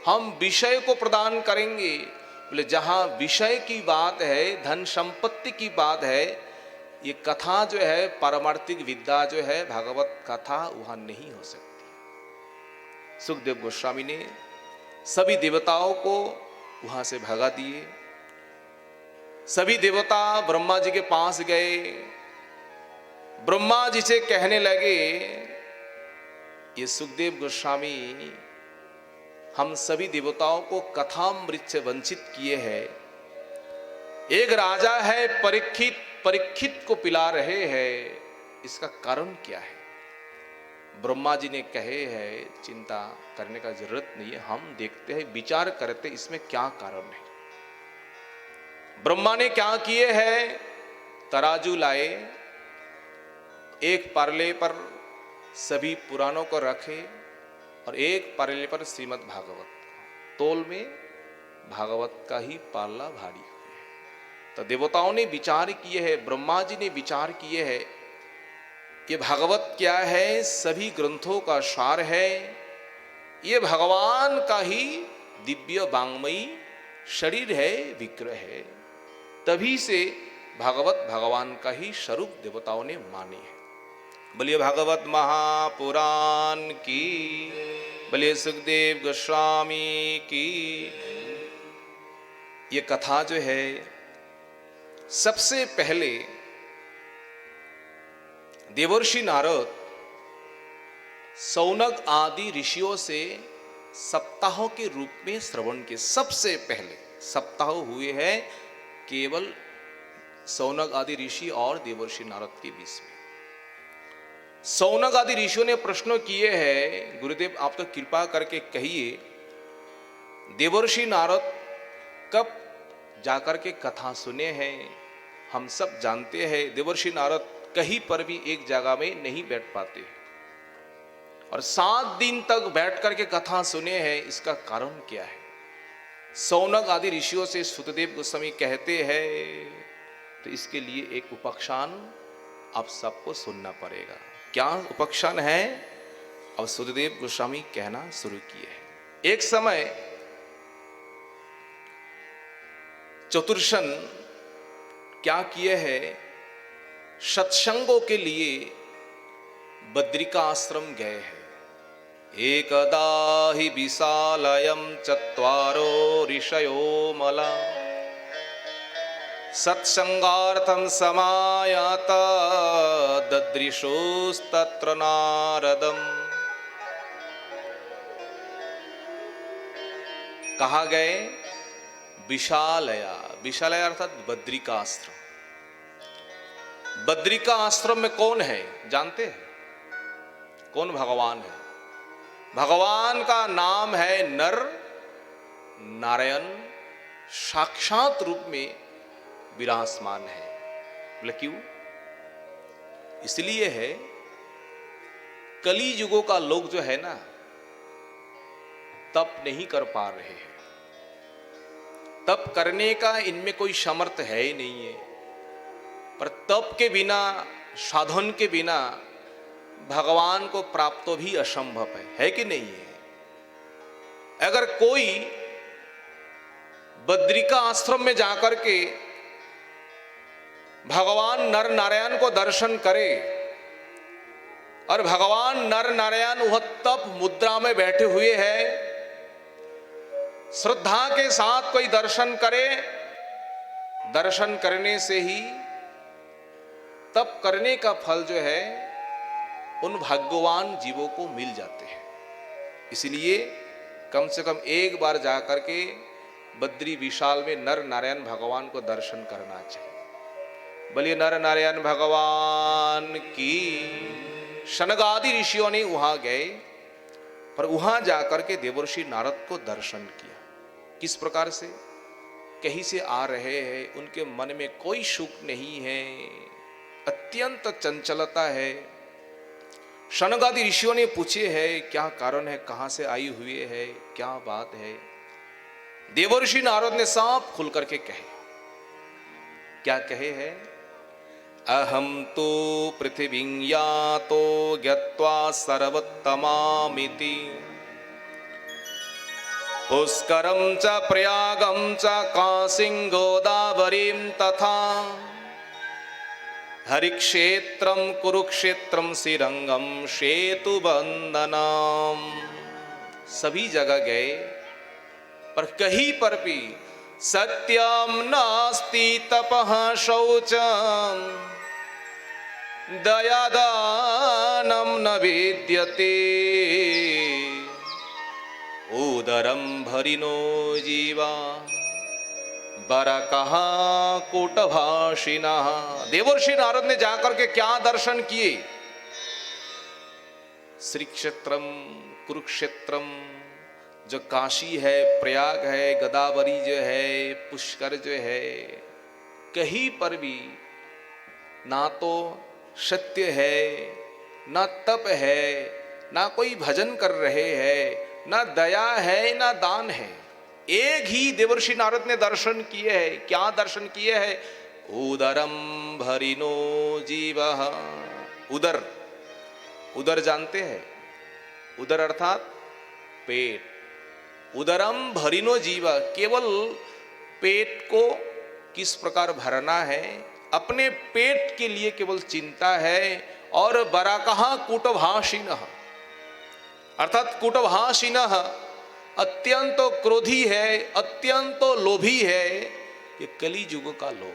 हम विषय को प्रदान करेंगे। बोले जहां विषय की बात है, धन संपत्ति की बात है, ये कथा जो है, पारमार्थिक विद्या जो है, भागवत कथा वहां नहीं हो सकती। सुखदेव गोस्वामी ने सभी देवताओं को वहां से भगा दिए। सभी देवता ब्रह्मा जी के पास गए। ब्रह्मा जी से कहने लगे, ये सुखदेव गोस्वामी हम सभी देवताओं को कथामृत से वंचित किए हैं। एक राजा है परीक्षित, परीक्षित को पिला रहे हैं, इसका कारण क्या है? ब्रह्मा जी ने कहे है चिंता करने का जरूरत नहीं है, हम देखते हैं, विचार करते इसमें क्या कारण है। ब्रह्मा ने क्या किए है, तराजू लाए, एक परले पर सभी पुराणों को रखे और एक परले पर श्रीमद् भागवत। तोल में भागवत का ही पाला भारी हुए। तो देवताओं ने विचार किए हैं, ब्रह्मा जी ने विचार किए हैं कि भागवत क्या है, सभी ग्रंथों का सार है, ये भगवान का ही दिव्य वांग्मयी शरीर है, विग्रह है। तभी से भागवत भगवान का ही स्वरूप देवताओं ने माने हैं। बोलिए भागवत महापुराण की, बोलिए सुखदेव गोस्वामी की। ये कथा जो है, सबसे पहले देवर्षि नारद सौनक आदि ऋषियों से सप्ताहों के रूप में श्रवण के, सबसे पहले सप्ताह हुए हैं केवल सौनक आदि ऋषि और देवर्षि नारद के बीच में। सौनक आदि ऋषियों ने प्रश्न किए हैं, गुरुदेव आप तो कृपा करके कहिए, देवर्षि नारद कब जाकर के कथा सुने हैं? हम सब जानते हैं देवर्षि नारद कहीं पर भी एक जगह में नहीं बैठ पाते और 7 दिन तक बैठ करके कथा सुने हैं, इसका कारण क्या है? सौनक आदि ऋषियों से सुतदेव गोस्वामी कहते हैं, तो इसके लिए एक उपाख्यान आप सबको सुनना पड़ेगा। क्या उपाख्यान है? अब सुतदेव गोस्वामी कहना शुरू किए हैं। एक समय चतुर्शन क्या किए हैं, सत्संगों के लिए बद्रिका आश्रम गए हैं। एकदा हि विशालयं चत्वारो ऋषयो मला सत्संगार्थं समायाता ददृशुस्तत्र नारदम्। कहा गए? विशालया, विशालया अर्थात बद्रिका आश्रम। बद्रिका आश्रम में कौन है जानते हैं? कौन भगवान है? भगवान का नाम है नर नारायण, साक्षात रूप में विराजमान है। बोले क्यों? इसलिए है, कली युगों का लोग जो है ना, तप नहीं कर पा रहे हैं। तप करने का इनमें कोई सामर्थ्य है ही नहीं है। पर तप के बिना, साधन के बिना भगवान को प्राप्त भी असंभव है कि नहीं है? अगर कोई बद्रिका आश्रम में जाकर के भगवान नर नारायण को दर्शन करे और भगवान नर नारायण वह तप मुद्रा में बैठे हुए हैं, श्रद्धा के साथ कोई दर्शन करे, दर्शन करने से ही तप करने का फल जो है उन भाग्यवान जीवों को मिल जाते हैं। इसलिए कम से कम एक बार जाकर के बद्री विशाल में नर नारायण भगवान को दर्शन करना चाहिए। बोलिए नर नारायण भगवान की। शनक आदि ऋषियों ने वहां गए, पर वहां जाकर के देवर्षि नारद को दर्शन किया। किस प्रकार से? कहीं से आ रहे हैं, उनके मन में कोई सुख नहीं है, अत्यंत चंचलता है। शनक आदि ऋषियों ने पूछे है क्या कारण है, कहां से आई हुए है, क्या बात है? देवर्षि नारद ने सब खुल करके कहे। क्या कहे हैं? अहम तो पृथ्वी यातो ज्ञत्वा सर्वोत्तमामिति पुष्करम च प्रयागम च काशीं गोदावरीं तथा हरिक्षेत्रम कुरुक्षेत्रम श्रीरंगम सेतुबंधनम। सभी जगह गए पर कहीं पर भी सत्यम नास्ति तपः शौचम दयादानं न विद्यते उदरम भरिनो जीवा बरकः कूटभाषिणः। देवर्षि नारद ने जाकर के क्या दर्शन किए? श्री क्षेत्रम कुरुक्षेत्रम, जो काशी है, प्रयाग है, गोदावरी जो है, पुष्कर जो है, कहीं पर भी ना तो सत्य है, ना तप है, ना कोई भजन कर रहे हैं, ना दया है, ना दान है। एक ही देवर्षि नारद ने दर्शन किए हैं। क्या दर्शन किए हैं? उदरम भरिनो जीवः। उदर, उदर जानते हैं? उदर अर्थात पेट। उदरम भरिनो जीवा, केवल पेट को किस प्रकार भरना है, अपने पेट के लिए केवल चिंता है। और बराकः कूटभाषिणः, अर्थात कूटभाषिणः अत्यंत क्रोधी है, अत्यंत लोभी है। ये कली युग का लोभ।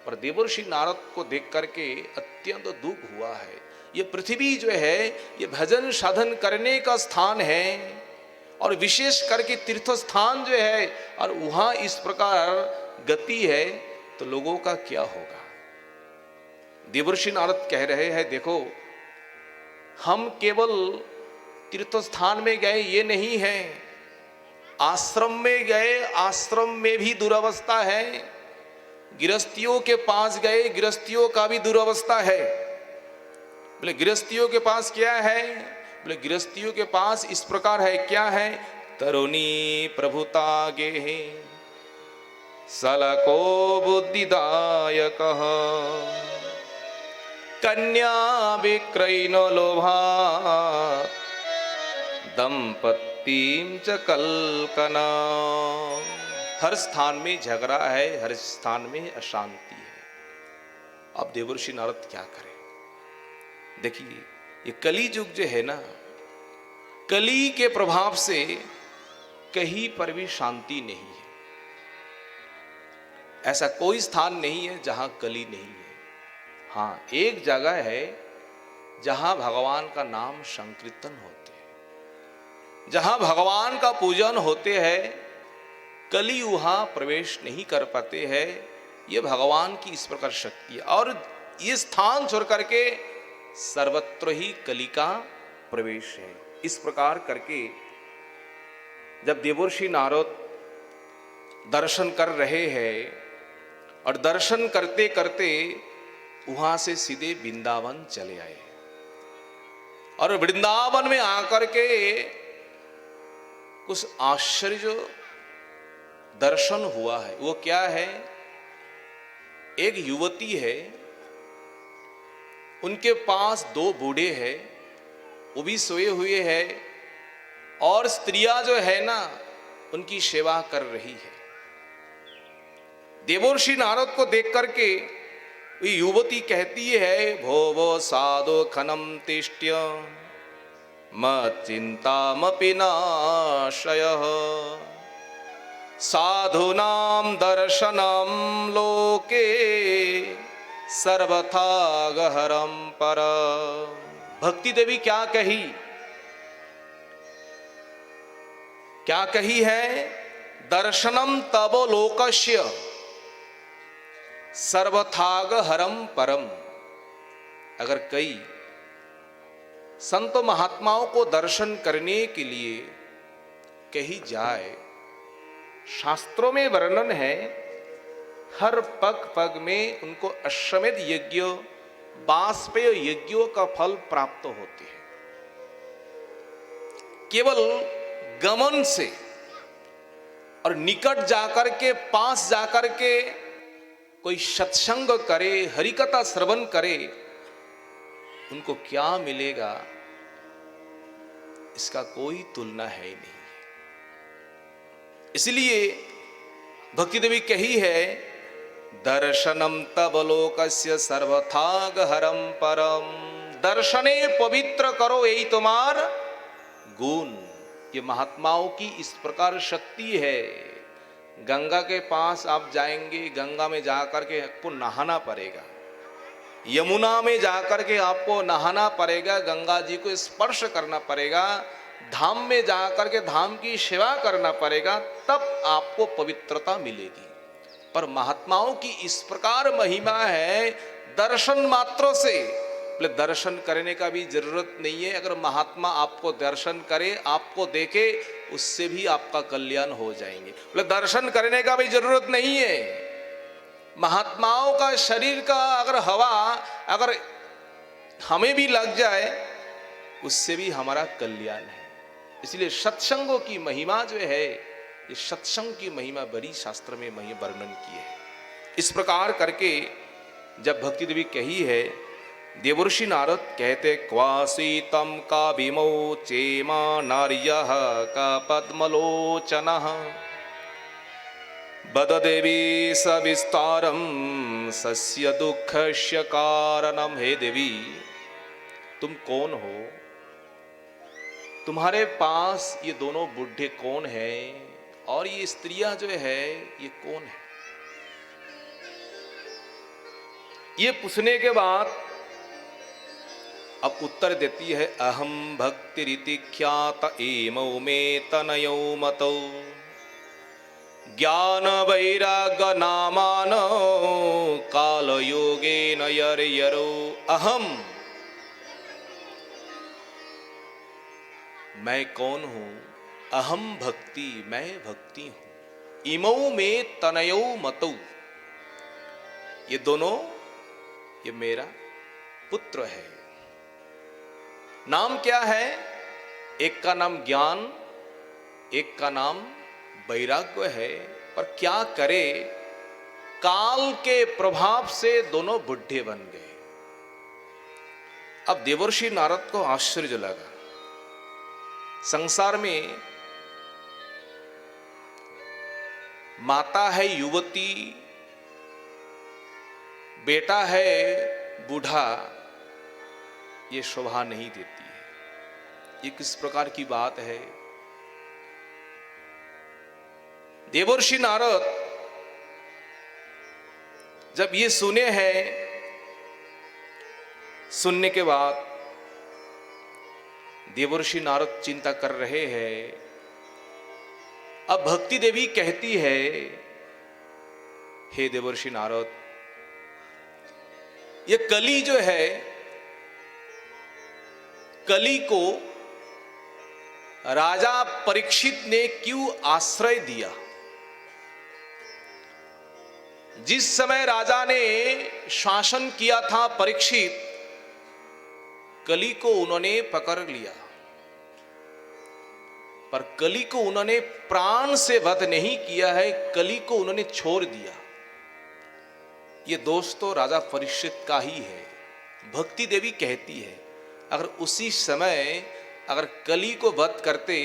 पर देवर्षि नारद को देख करके अत्यंत दुख हुआ है। ये पृथ्वी जो है ये भजन साधन करने का स्थान है और विशेष करके तीर्थ स्थान जो है, और वहां इस प्रकार गति है तो लोगों का क्या होगा? देवर्षि नारद कह रहे हैं, देखो हम केवल तीर्थ स्थान में गए ये नहीं है, आश्रम में गए, आश्रम में भी दुरावस्था है। गृहस्थियों के पास गए, गृहस्थियों का भी दुरावस्था है। बोले गृहस्थियों के पास क्या है? बोले गृहस्थियों के पास इस प्रकार है। क्या है? तरुणी प्रभुता गे सलको बुद्धिदायकः कन्या विक्रयिनो लोभात् दंपत्तिं च कल्कना। हर स्थान में झगड़ा है, हर स्थान में अशांति है। अब देवर्षि नारद क्या करें? देखिए ये कली युग जो है ना, कली के प्रभाव से कहीं पर भी शांति नहीं है। ऐसा कोई स्थान नहीं है जहां कली नहीं है। हाँ, एक जगह है जहां भगवान का नाम संकीर्तन होते हैं, जहां भगवान का पूजन होते हैं, कली वहां प्रवेश नहीं कर पाते हैं। ये भगवान की इस प्रकार शक्ति है। और ये स्थान छोड़ करके सर्वत्र ही कली का प्रवेश है। इस प्रकार करके जब देवर्षि नारद दर्शन कर रहे हैं और दर्शन करते करते वहां से सीधे वृंदावन चले आए। और वृंदावन में आकर के कुछ आश्चर्य दर्शन हुआ है। वो क्या है? एक युवती है, उनके पास दो बूढ़े हैं, वो भी सोए हुए हैं, और स्त्रियां जो है ना उनकी सेवा कर रही है। देवर्षि नारद को देख करके युवती कहती है, भो वो साधो खनम तिष्ठ्य मच्चिंतामपि नाशयः साधूनां दर्शनम लोके सर्वथा गहरम पर। भक्ति देवी क्या कही? क्या कही है? दर्शनम तव लोकस्य सर्वथाग हरम परम। अगर कई संत महात्माओं को दर्शन करने के लिए कहीं जाए, शास्त्रों में वर्णन है हर पग पग में उनको अश्वमेध यज्ञ, वाजपेय यज्ञों का फल प्राप्त होते हैं। केवल गमन से और निकट जाकर के, पास जाकर के कोई सत्संग करे, हरिकथा श्रवण करे, उनको क्या मिलेगा इसका कोई तुलना है ही नहीं। इसलिए भक्ति देवी कही है, दर्शनम तब लोकस्य सर्वथाग हरम परम, दर्शने पवित्र करो यही तुम्हार गुण। ये महात्माओं की इस प्रकार शक्ति है। गंगा के पास आप जाएंगे, गंगा में जाकर के आपको नहाना पड़ेगा, यमुना में जाकर के आपको नहाना पड़ेगा, गंगा जी को स्पर्श करना पड़ेगा, धाम में जाकर के धाम की सेवा करना पड़ेगा, तब आपको पवित्रता मिलेगी। पर महात्माओं की इस प्रकार महिमा है, दर्शन मात्र से, दर्शन करने का भी जरूरत नहीं है। अगर महात्मा आपको दर्शन करे, आपको देखे, उससे भी आपका कल्याण हो जाएंगे। दर्शन करने का भी जरूरत नहीं है। महात्माओं का शरीर का अगर हवा अगर हमें भी लग जाए, उससे भी हमारा कल्याण है। इसलिए सत्संगों की महिमा जो है, ये सत्संग की महिमा बड़ी शास्त्र में वर्णन की है। इस प्रकार करके जब भक्ति देवी कही है, देवर्षि नारद कहते, क्वासीतम का विमोचेमा नार्यः का पद्मलोचनः बद देवी सविस्तारम सस्य दुःखस्य कारणम। हे देवी, तुम कौन हो? तुम्हारे पास ये दोनों बुढ़े कौन है और ये स्त्रियां जो है ये कौन है? ये पूछने के बाद अब उत्तर देती है, अहम भक्ति रीति ख्यात एमौ में तनयौ मतौ ज्ञान वैराग्य नामान काल योगे नयर यरो। अहम, मैं कौन हूं? अहम भक्ति, मैं भक्ति हूं। इमौ में तनयौ मतौ, ये दोनों, ये मेरा पुत्र है। नाम क्या है? एक का नाम ज्ञान, एक का नाम वैराग्य है। पर क्या करे, काल के प्रभाव से दोनों बुढ़े बन गए। अब देवर्षि नारद को आश्चर्य लगा। संसार में माता है युवती, बेटा है बूढ़ा, ये शोभा नहीं देती है। ये किस प्रकार की बात है? देवर्षि नारद जब ये सुने हैं, सुनने के बाद देवर्षि नारद चिंता कर रहे हैं। अब भक्ति देवी कहती है, हे देवर्षि नारद, ये कली जो है, कली को राजा परीक्षित ने क्यों आश्रय दिया? जिस समय राजा ने शासन किया था परीक्षित, कली को उन्होंने पकड़ लिया, पर कली को उन्होंने प्राण से वध नहीं किया है, कली को उन्होंने छोड़ दिया। ये दोष तो राजा परीक्षित का ही है। भक्ति देवी कहती है, अगर उसी समय अगर कली को वध करते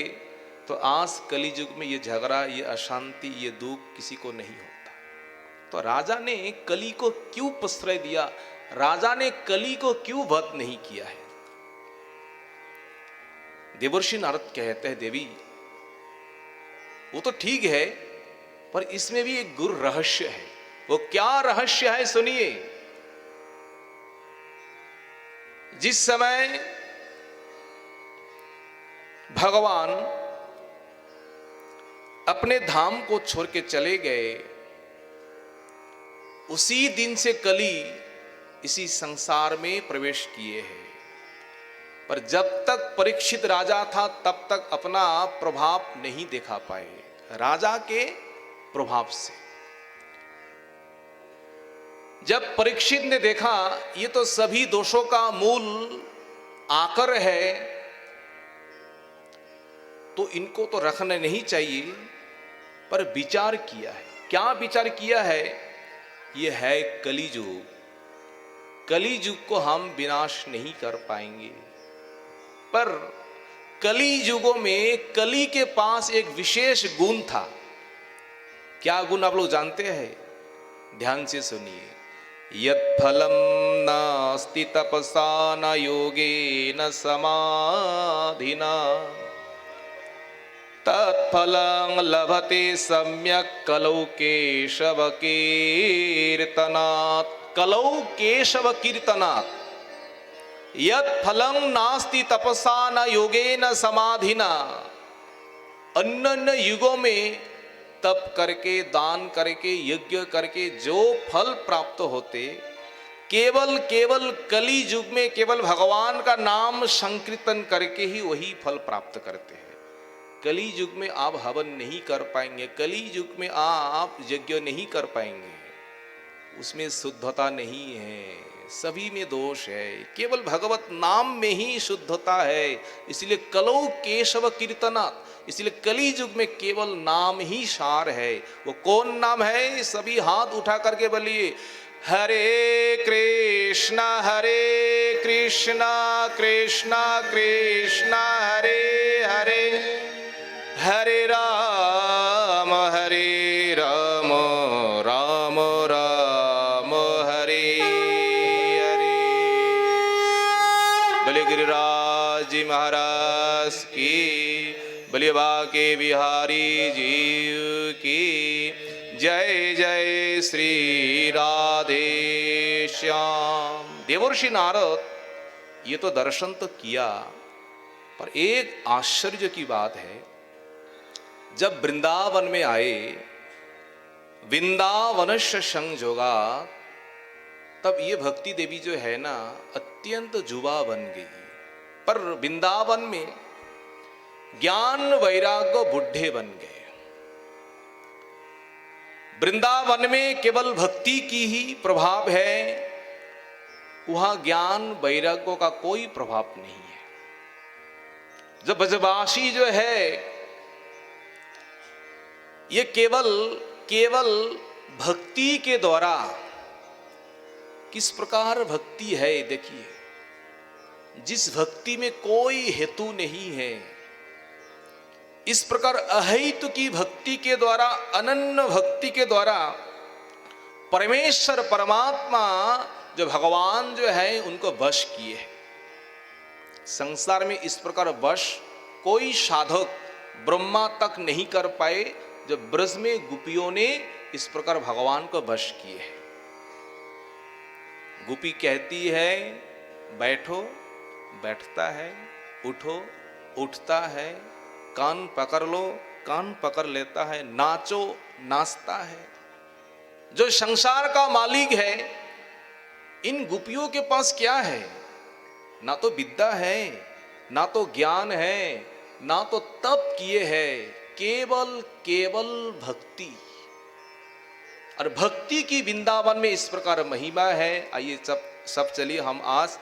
तो आज कली युग में ये झगड़ा, ये अशांति, ये दुख किसी को नहीं होता। तो राजा ने कली को क्यों प्रश्रय दिया? राजा ने कली को क्यों वध नहीं किया है? देवर्षि नारद कहते हैं, देवी वो तो ठीक है, पर इसमें भी एक गुरु रहस्य है। वो क्या रहस्य है सुनिए। जिस समय भगवान अपने धाम को छोड़ के चले गए, उसी दिन से कली इसी संसार में प्रवेश किए हैं। पर जब तक परीक्षित राजा था, तब तक अपना प्रभाव नहीं दिखा पाए। राजा के प्रभाव से जब परीक्षित ने देखा ये तो सभी दोषों का मूल आकर है, तो इनको तो रखना नहीं चाहिए, पर विचार किया है। क्या विचार किया है? ये है कलियुग, कलियुग को हम विनाश नहीं कर पाएंगे। पर कली युगों में कली के पास एक विशेष गुण था। क्या गुण आप लोग जानते हैं? ध्यान से सुनिए। यत् फलं नास्ति तपसा न योगेन समाधिना तत्फलं लभते सम्यक् कलौ केशव कीर्तनात्। कलौ केशव कीर्तनात्। यत् फलं नास्ति तपसा न योगेन समाधिना। अन्य युगों में तप करके, दान करके, यज्ञ करके जो फल प्राप्त होते, केवल कली युग में केवल भगवान का नाम संकीर्तन करके ही वही फल प्राप्त करते हैं। कली युग में आप हवन नहीं कर पाएंगे, कली युग में आप यज्ञ नहीं कर पाएंगे, उसमें शुद्धता नहीं है, सभी में दोष है। केवल भगवत नाम में ही शुद्धता है। इसलिए कलौ केशव कीर्तना, इसलिए कली युग में केवल नाम ही सार है। वो कौन नाम है? सभी हाथ उठा करके बोलिए, हरे कृष्णा कृष्णा कृष्णा हरे हरे, हरे राम राम राम हरे हरे। बोले गिरिराज जी महाराज की, बोलिए बाके बिहारी जीव की जय। जय श्री राधे श्याम। देवर्षि नारद ये तो दर्शन तो किया, पर एक आश्चर्य की बात है, जब वृंदावन में आए, वृंदावनस्य संजोगा, तब ये भक्ति देवी जो है ना अत्यंत जुबा बन गई। पर वृंदावन में ज्ञान वैराग्य बुढ़े बन गए। वृंदावन में केवल भक्ति की ही प्रभाव है, वहां ज्ञान वैराग्य का कोई प्रभाव नहीं है। जब ब्रजवासी जो है ये केवल भक्ति के द्वारा, किस प्रकार भक्ति है देखिए, जिस भक्ति में कोई हेतु नहीं है, इस प्रकार अहेतु की भक्ति के द्वारा, अनन्य भक्ति के द्वारा परमेश्वर परमात्मा जो भगवान जो है उनको वश किए हैं। संसार में इस प्रकार वश कोई साधक ब्रह्मा तक नहीं कर पाए, जब ब्रज में गोपियों ने इस प्रकार भगवान को वश किए हैं। गोपी कहती है बैठो, बैठता है, उठो, उठता है, कान पकड़ लो, कान पकड़ लेता है, नाचो, नाचता है। जो संसार का मालिक है, इन गोपियों के पास क्या है? ना तो विद्या है, ना तो ज्ञान है, ना तो तप किए हैं, केवल भक्ति। और भक्ति की वृंदावन में इस प्रकार महिमा है। आइए सब चलिए हम आज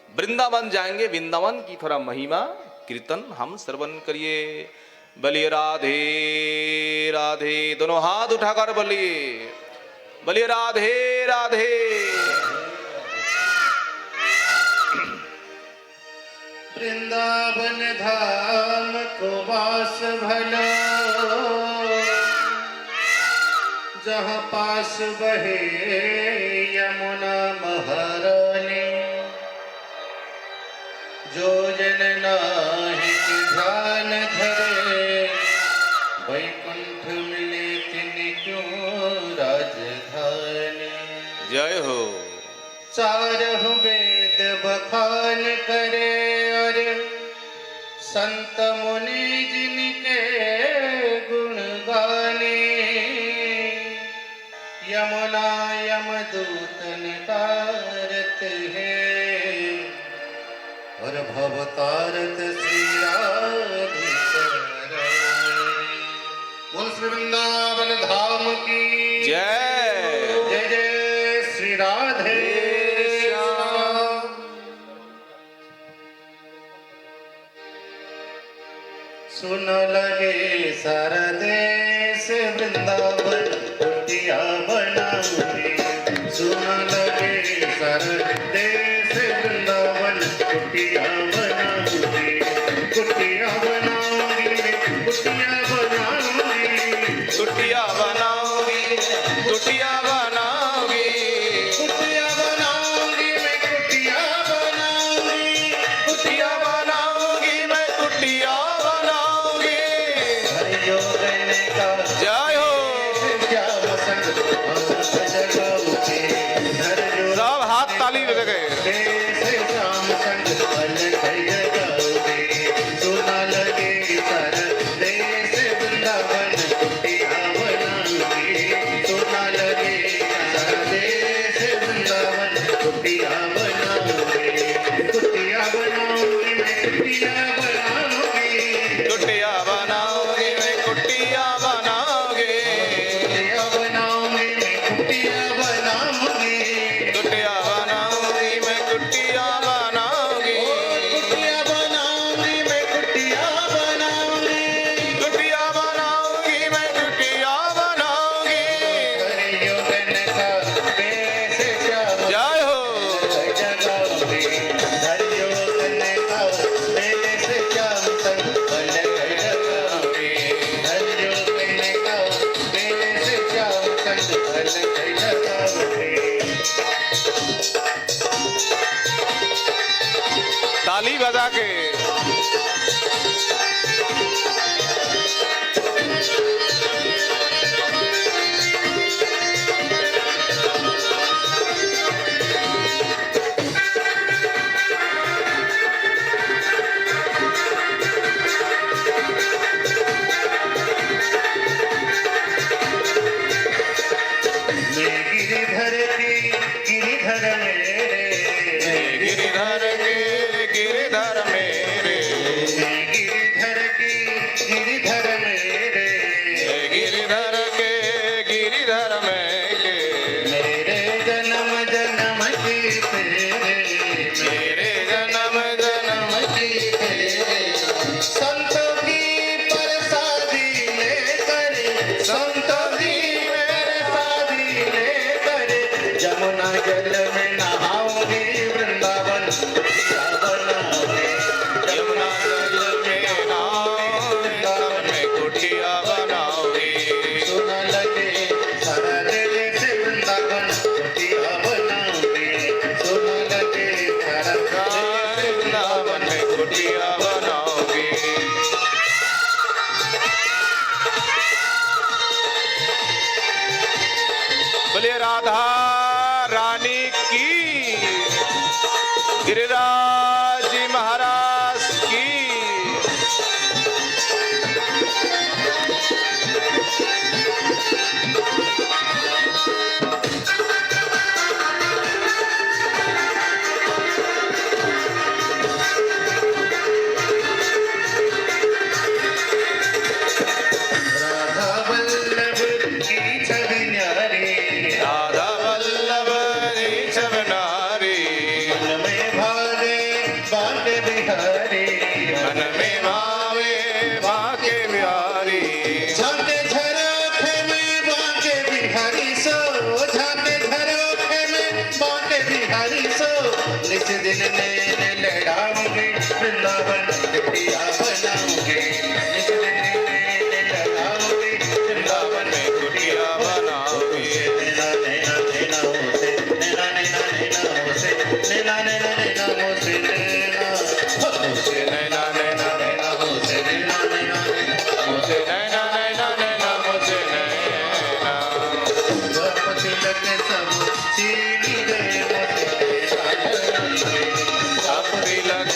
वृंदावन जाएंगे, वृंदावन की थोड़ा महिमा कीर्तन हम श्रवण करिए। बोलिए राधे राधे, दोनों हाथ उठाकर बोलिए, बोलिए राधे राधे। वृंदावन धाम को वास भला, जहाँ पास बहे यमुना महारानी। जो जन नाहिक ध्यान धरे, वैकुंठ मिले तिन क्यों राजधानी। जय हो। चारहु वेद बखान करे, और संत मुनि जिनके गुण गाने। यमुना यमदूतन तारत है, और भवतारत श्री राधिका। बोल श्री वृंदावन धाम की जय। जय जय श्री राधे। सुन लगे सारा देश वृंदावन कुटिया बनाऊंगी। सुन लगे सारा देश वृंदावन कुटिया बनाऊंगी। कुटिया बनाऊंगी, कुटिया बनाऊंगी, कुटिया बनाऊंगी। योगन का जय हो। श्याम संग जगाओ के हर जो सब हाथ ताली बज गए। देश श्याम संग जगाओगे सुना लगे सारा देश वृंदावन कुटिया बनाओगे सुना लगे सारा देश वृंदावन कुटिया बनाओगे कुटिया बनाओगे मैं कुटिया बनाओगे कुटिया बनाओगे मैं कुटिया बनाओगे कुटिया बनाओगे मैं कुटिया बनाओगे कुटिया बनाओगी मैं कुटिया बनाओगी कुटिया बनाऊंगी मैं कुटिया बनाऊंगी कुटिया बनाओगी मैं कुटिया बनाओगी। हरे योगन का बेस श्याम जय हो। जगाओगे हरे योगन का बेस श्याम संग जगाओगे हरे योगन का बेस श्याम संग जगाओगे ताली बजा के। मैं गिरिधर की गिरिधर मेरे गिरिधर के गिरिधर मेरे मैं गिरिधर की गिरिधर मेरे गिरिधर के गिरिधर मेरे मेरे जन्म जन्म की तेरे मेरे जन्म जन्म की तेरे संतों की प्रसादी लेकर संतों की प्रसादी लेकर जमुना जल में नहाओगे वृंदावन कुटिया बनाओगे यमुना जल में नहाओ वृंदावन में कुटिया बनाओगे सुना लगे सारा देश वृंदावन कुटिया बनाओगे सुना लगे सारा देश वृंदावन में कुटिया बनाओगे। बोलिए राधा रानी की, गिरिराज जी महाराज की। राधा वल्लभ की छवि न्यारी राधा वल्लभ ऋषभ नारी, मन में भावे बांके बिहारी मन में भावे बाके बिहारी। झांके झरोखे में बांके बिहारी सो झांके झरोखे में बांके बिहारी सो निस दिन नैन लड़ाओगे वृंदावन कुटिया बनाओगे निस दिन नैन लड़ाओगे वृंदावन में कुटिया बनाओगे। नैना नैना नैना होसे नैना नैना नैना होसे नैना नैना नैना होसे नैना होसे नैना नैना नैना होसे नैना नैना नैना होसे नैना नैना नैना मुझे नैना। तिलक सब चीनी दे मोते अब तिलक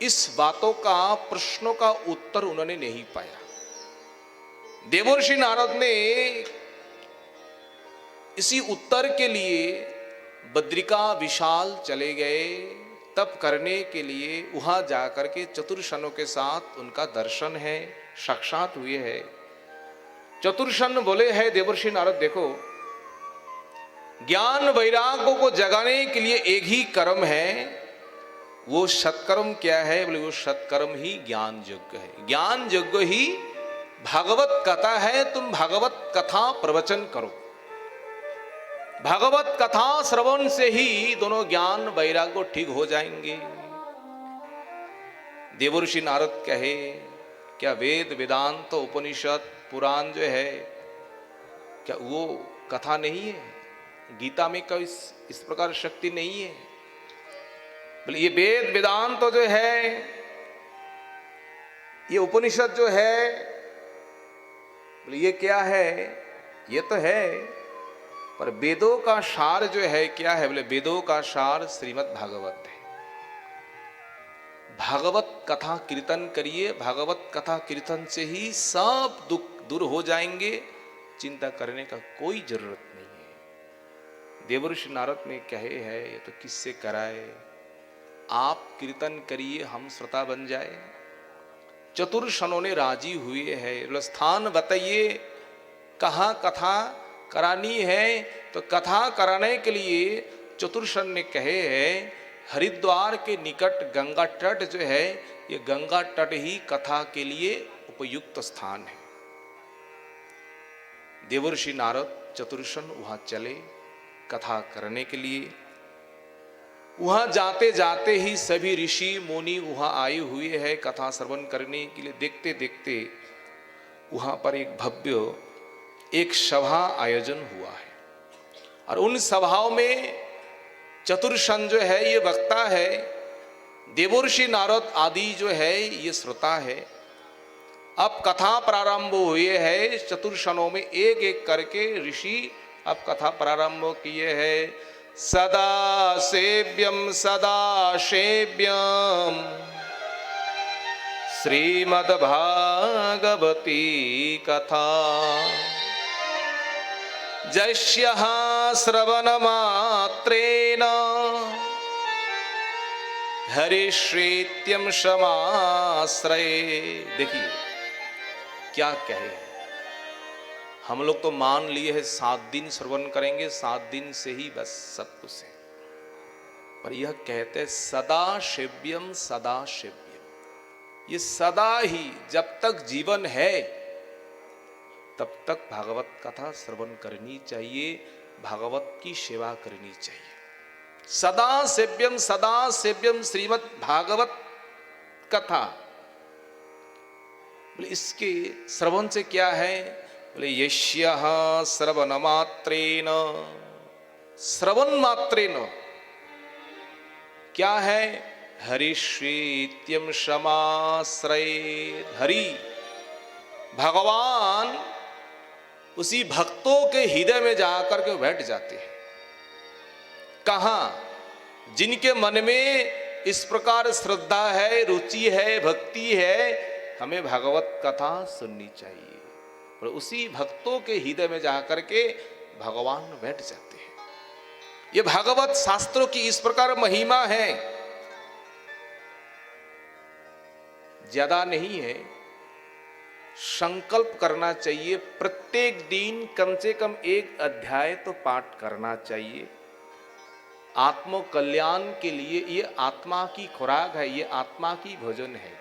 इस बातों का, प्रश्नों का उत्तर उन्होंने नहीं पाया। देवर्षि नारद ने इसी उत्तर के लिए बद्रिका विशाल चले गए, तप करने के लिए। वहां जाकर के चतुर्षणों के साथ उनका दर्शन है, साक्षात हुए है। चतुर्षण बोले है देवर्षि नारद, देखो ज्ञान वैराग्य को जगाने के लिए एक ही कर्म है। वो सत्कर्म क्या है? बोले वो सत्कर्म ही ज्ञान यज्ञ है। ज्ञान यज्ञ ही भागवत कथा है। तुम भागवत कथा प्रवचन करो। भागवत कथा श्रवण से ही दोनों ज्ञान वैराग्य ठीक हो जाएंगे। देवर्षि नारद कहे, क्या वेद वेदांत उपनिषद पुराण जो है, क्या वो कथा नहीं है? गीता में कोई इस प्रकार शक्ति नहीं है? बोले ये वेद वेदांत तो जो है, ये उपनिषद जो है, बोले ये क्या है? ये तो है, पर वेदों का सार जो है क्या है? बोले वेदों का सार श्रीमद् भागवत है। भागवत कथा कीर्तन करिए। भागवत कथा कीर्तन से ही सब दुख दूर हो जाएंगे। चिंता करने का कोई जरूरत नहीं है। देवर्षि नारद ने कहे है, ये तो किससे कराए? आप कीर्तन करिए, हम श्रोता बन जाए। चतुर्षणों ने राजी हुए है। बोले स्थान बताइए, कहाँ कथा करानी है? तो कथा कराने के लिए चतुर्षण ने कहे है, हरिद्वार के निकट गंगा तट जो है, ये गंगा तट ही कथा के लिए उपयुक्त स्थान है। देवर्षि नारद चतुर्षण वहां चले कथा करने के लिए। वहां जाते जाते ही सभी ऋषि मुनि वहां आए हुए हैं कथा श्रवण करने के लिए। देखते देखते वहां पर एक भव्य एक सभा आयोजन हुआ है, और उन सभाओं में चतुर्षण जो है ये वक्ता है, देवर्षि नारद आदि जो है ये श्रोता है। अब कथा प्रारंभ हुए है। चतुर्षणों में एक एक करके ऋषि अब कथा प्रारंभ किए हैं। सदा सेव्यम सदा सेव्यम श्रीमद् भागवती कथा, जस्यः श्रवण मात्रेण हरिश्रेत्यम समाश्रये। देखिए क्या कहे, हम लोग तो मान लिए है 7 दिन श्रवण करेंगे, 7 दिन से ही बस सब कुछ है। पर यह कहते सदा सेव्यम सदा सेव्यम। ये सदा ही, जब तक जीवन है तब तक भागवत कथा श्रवण करनी चाहिए, भागवत की सेवा करनी चाहिए। सदा सेव्यम श्रीमद् भागवत कथा। बोले इसके श्रवण से क्या है? बोले यस्यः श्रवण मात्रेण, श्रवण मात्रेण क्या है? हरिश्रेत्यम समाश्रये। हरि भगवान उसी भक्तों के हृदय में जाकर के बैठ जाते हैं। कहां? जिनके मन में इस प्रकार श्रद्धा है, रुचि है, भक्ति है, हमें भागवत कथा सुननी चाहिए, और उसी भक्तों के हृदय में जाकर के भगवान बैठ जाते हैं। ये भागवत शास्त्रों की इस प्रकार महिमा है, ज्यादा नहीं है। संकल्प करना चाहिए, प्रत्येक दिन कम से कम 1 अध्याय तो पाठ करना चाहिए। आत्म कल्याण के लिए ये आत्मा की खुराक है, ये आत्मा की भोजन है।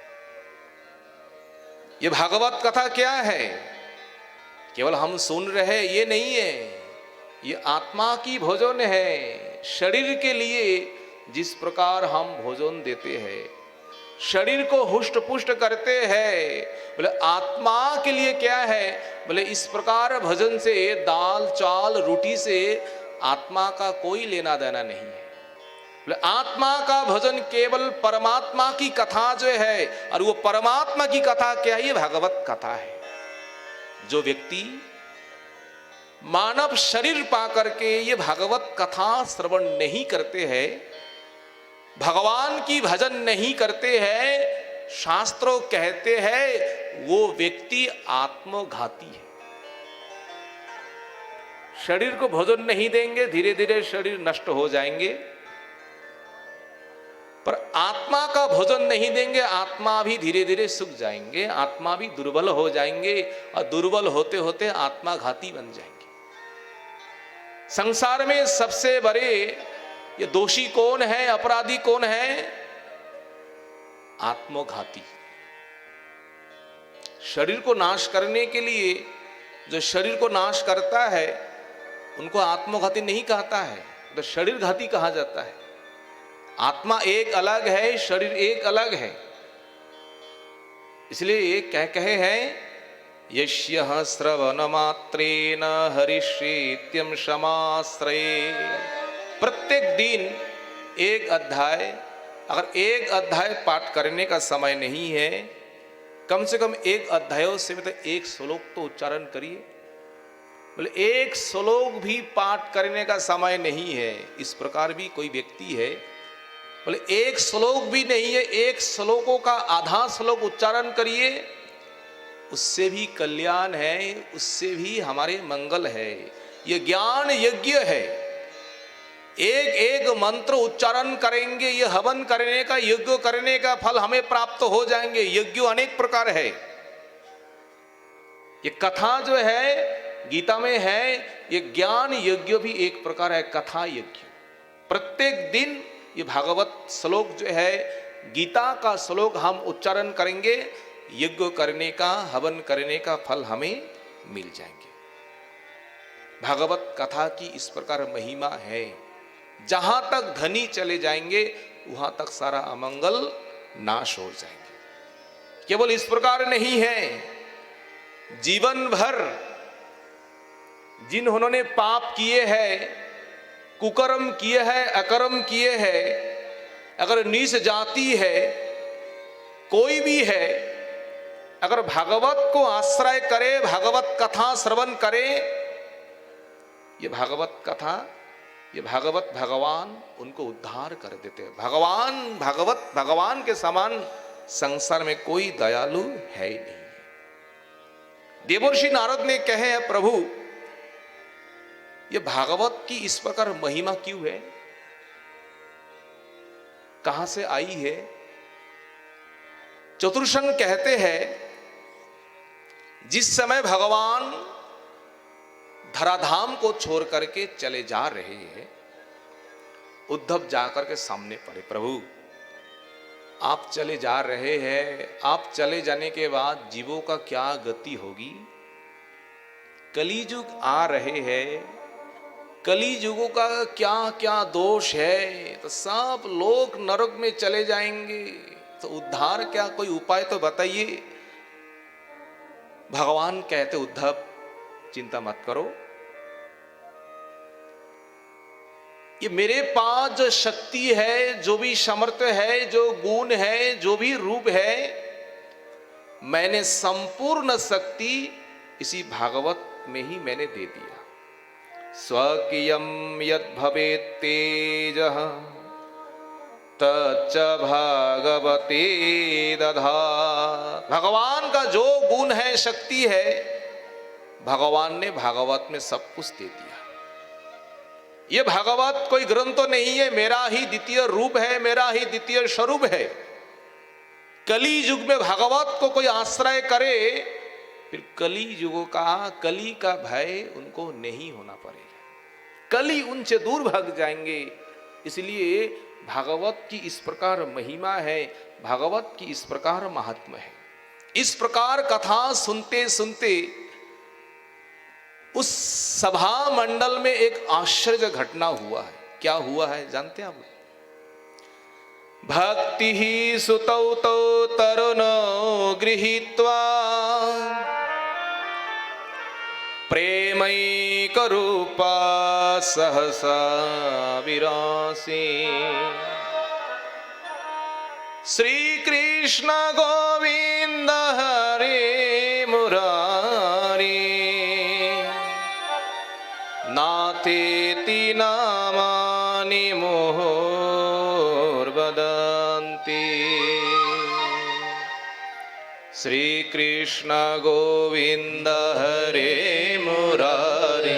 ये भागवत कथा क्या है? केवल हम सुन रहे ये नहीं है, ये आत्मा की भोजन है। शरीर के लिए जिस प्रकार हम भोजन देते हैं, शरीर को हुष्ट पुष्ट करते हैं, बोले आत्मा के लिए क्या है? बोले इस प्रकार भजन से, दाल चाल रोटी से आत्मा का कोई लेना देना नहीं है। बोले आत्मा का भजन केवल परमात्मा की कथा जो है, और वो परमात्मा की कथा क्या है? ये भागवत कथा है। जो व्यक्ति मानव शरीर पा करके ये भागवत कथा श्रवण नहीं करते हैं, भगवान की भजन नहीं करते हैं, शास्त्रों कहते हैं वो व्यक्ति आत्मघाती है। शरीर को भोजन नहीं देंगे, धीरे धीरे शरीर नष्ट हो जाएंगे, पर आत्मा का भोजन नहीं देंगे, आत्मा भी धीरे धीरे सूख जाएंगे, आत्मा भी दुर्बल हो जाएंगे, और दुर्बल होते होते आत्मा घाती बन जाएंगे। संसार में सबसे बड़े ये दोषी कौन है, अपराधी कौन है? आत्मघाती। शरीर को नाश करने के लिए जो शरीर को नाश करता है उनको आत्मघाती नहीं कहता है, तो शरीर घाती कहा जाता है। आत्मा एक अलग है, शरीर एक अलग है। इसलिए ये कहे हैं यस्य श्रवण मात्रेण हरिष्येत्यं समाश्रये। प्रत्येक दिन एक अध्याय, अगर एक अध्याय पाठ करने का समय नहीं है, कम से कम एक अध्यायों से मतलब एक श्लोक तो उच्चारण करिए। बोले एक श्लोक भी पाठ करने का समय नहीं है, इस प्रकार भी कोई व्यक्ति है। बोले एक श्लोक भी नहीं है, एक श्लोकों का आधा श्लोक उच्चारण करिए, उससे भी कल्याण है, उससे भी हमारे मंगल है। ये ज्ञान यज्ञ है। एक एक मंत्र उच्चारण करेंगे, ये हवन करने का, यज्ञ करने का फल हमें प्राप्त हो जाएंगे। यज्ञ अनेक प्रकार है। ये कथा जो है गीता में है, ये ज्ञान यज्ञ भी एक प्रकार है, कथा यज्ञ। प्रत्येक दिन ये भागवत श्लोक जो है, गीता का श्लोक हम उच्चारण करेंगे, यज्ञ करने का, हवन करने का फल हमें मिल जाएंगे। भागवत कथा की इस प्रकार महिमा है। जहां तक धनी चले जाएंगे वहां तक सारा अमंगल नाश हो जाएंगे। केवल इस प्रकार नहीं है, जीवन भर जिन्होंने पाप किए हैं, कुकर्म किए हैं, अकर्म किए हैं, अगर नीच जाति है, कोई भी है, अगर भागवत को आश्रय करे, भागवत कथा श्रवण करे, ये भागवत कथा, ये भागवत भगवान उनको उद्धार कर देते हैं। भगवान भागवत भगवान के समान संसार में कोई दयालु है ही नहीं। देवर्षि नारद ने कहे हैं, प्रभु ये भागवत की इस प्रकार महिमा क्यों है, कहां से आई है? चतुर्शन कहते हैं, जिस समय भगवान धराधाम को छोड़ करके चले जा रहे हैं, उद्धव जाकर के सामने पड़े, प्रभु आप चले जा रहे हैं, आप चले जाने के बाद जीवों का क्या गति होगी? कलियुग आ रहे हैं, कलियुगों का क्या क्या दोष है, तो सब लोग नरक में चले जाएंगे, तो उद्धार क्या, कोई उपाय तो बताइए। भगवान कहते, उद्धव चिंता मत करो, ये मेरे पास जो शक्ति है, जो भी सामर्थ्य है, जो गुण है, जो भी रूप है, मैंने संपूर्ण शक्ति इसी भागवत में ही मैंने दे दिया। स्वकीयम यद भवेत् तेजः तच्च भागवते दधात्। भगवान का जो गुण है, शक्ति है, भगवान ने भागवत में सब कुछ दे दिया। ये भागवत कोई ग्रंथ तो नहीं है, मेरा ही द्वितीय रूप है, मेरा ही द्वितीय स्वरूप है। कली युग में भागवत को कोई आश्रय करे, फिर कली युगों का, कली का भय उनको नहीं होना पड़ेगा, कली उनसे दूर भाग जाएंगे। इसलिए भागवत की इस प्रकार महिमा है, भागवत की इस प्रकार महात्मा है। इस प्रकार कथा सुनते सुनते उस सभा मंडल में एक आश्चर्य घटना हुआ है। क्या हुआ है जानते हैं आप? भक्ति ही सुतौ तौ तरुणो गृहीत्वा प्रेमैक रूपा सहसा विरासी। श्री कृष्ण गोविंद हरे मुरारी नाथेति नामानि मोहोर्वदानि। ते। श्री कृष्ण गोविंद हरे मुरारी,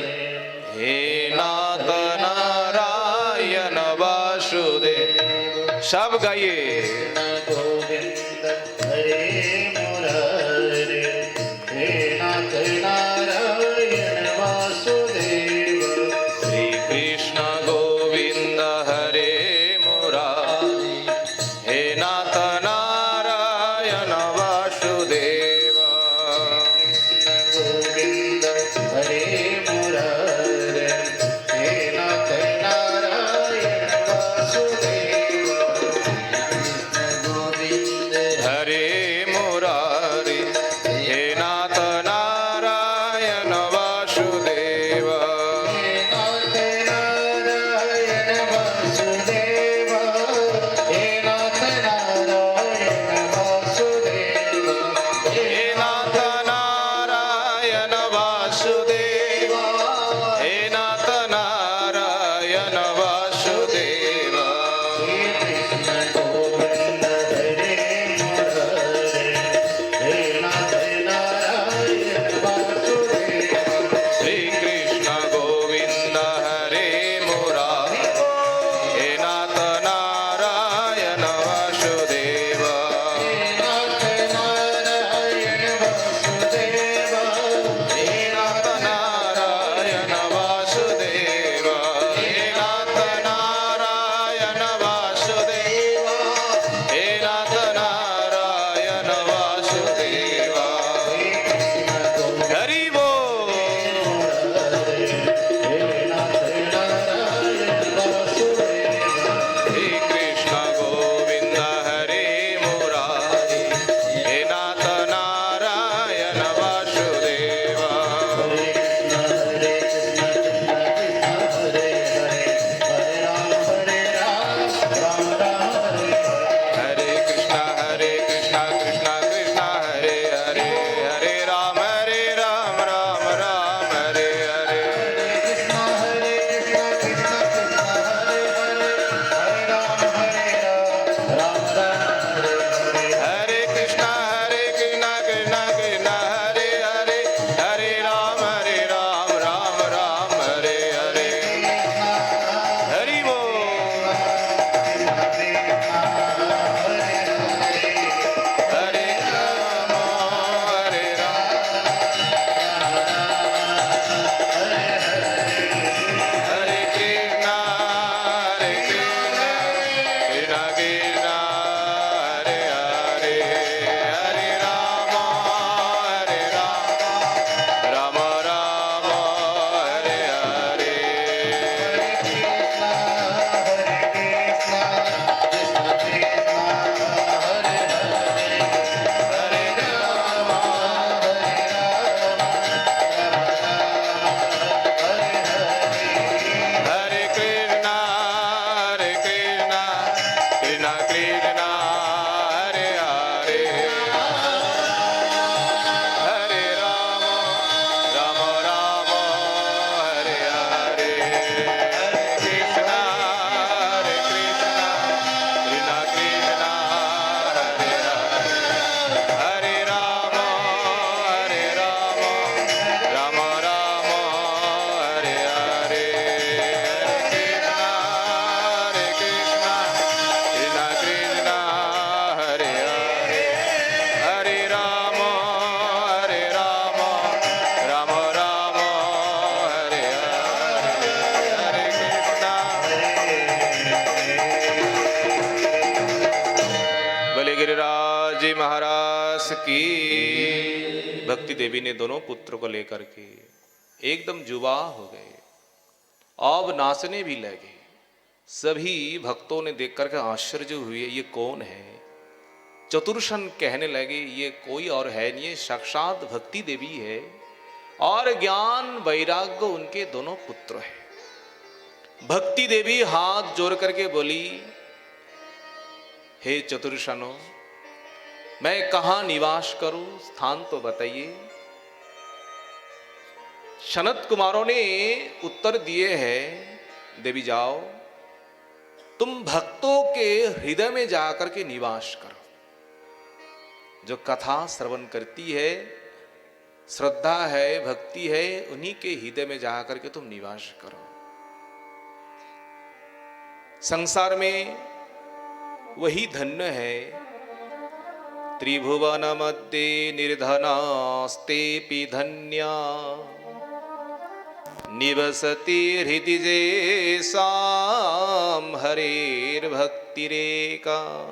हे नाथ नारायण वासुदेव। सब गाइए। गोविंद हरे मुरारे, हे नाथ नारायण वासुदेव। श्री कृष्ण गोविंद हरे मुरारी, हे नाथ नारायण वासुदेव। गोविंद हरे मुरारे, हे नाथ नारायण वासुदेव। गोविंद हरे मुरारी, हे नाथ नारायण वासुदेव। हे नाथ नारायण वासुदेव, हे नाथ नारायण वासुदेव। हे नाथ नारायण वासुदेव, हे नाथ नारायण वासुदेव। श्री कृष्ण गोविंद हरे मुरारे, हे नाथ नारायण वासुदेव। श्री कृष्ण की भक्ति देवी ने दोनों पुत्र को लेकर के एकदम जुबा हो गए, अब नाचने भी लगे। सभी भक्तों ने देख करके आश्चर्य हुए, ये कौन है? चतुर्शन कहने लगे ये कोई और है नहीं, साक्षात भक्ति देवी है और ज्ञान वैराग्य उनके दोनों पुत्र हैं। भक्ति देवी हाथ जोड़ करके बोली, हे चतुर्शनो, मैं कहां निवास करूं, स्थान तो बताइए। सनत कुमारों ने उत्तर दिए हैं, देवी जाओ, तुम भक्तों के हृदय में जाकर के निवास करो। जो कथा श्रवण करती है, श्रद्धा है, भक्ति है, उन्हीं के हृदय में जाकर के तुम निवास करो। संसार में वही धन्य है, त्रिभुवन मध्ये निर्धनास्तेऽपि धन्या निवसति हृदि येषां हरेर्भक्तिरेका।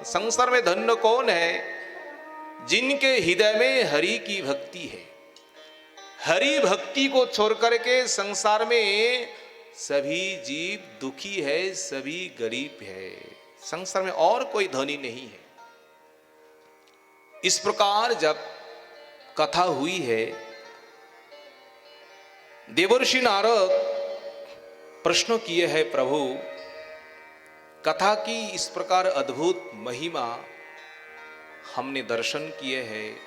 संसार में धन्य कौन है? जिनके हृदय में हरि की भक्ति है। हरि भक्ति को छोड़ करके संसार में सभी जीव दुखी है, सभी गरीब है। संसार में और कोई धनी नहीं है। इस प्रकार जब कथा हुई है, देवर्षि नारद प्रश्न किए हैं, प्रभु कथा की इस प्रकार अद्भुत महिमा हमने दर्शन किए हैं,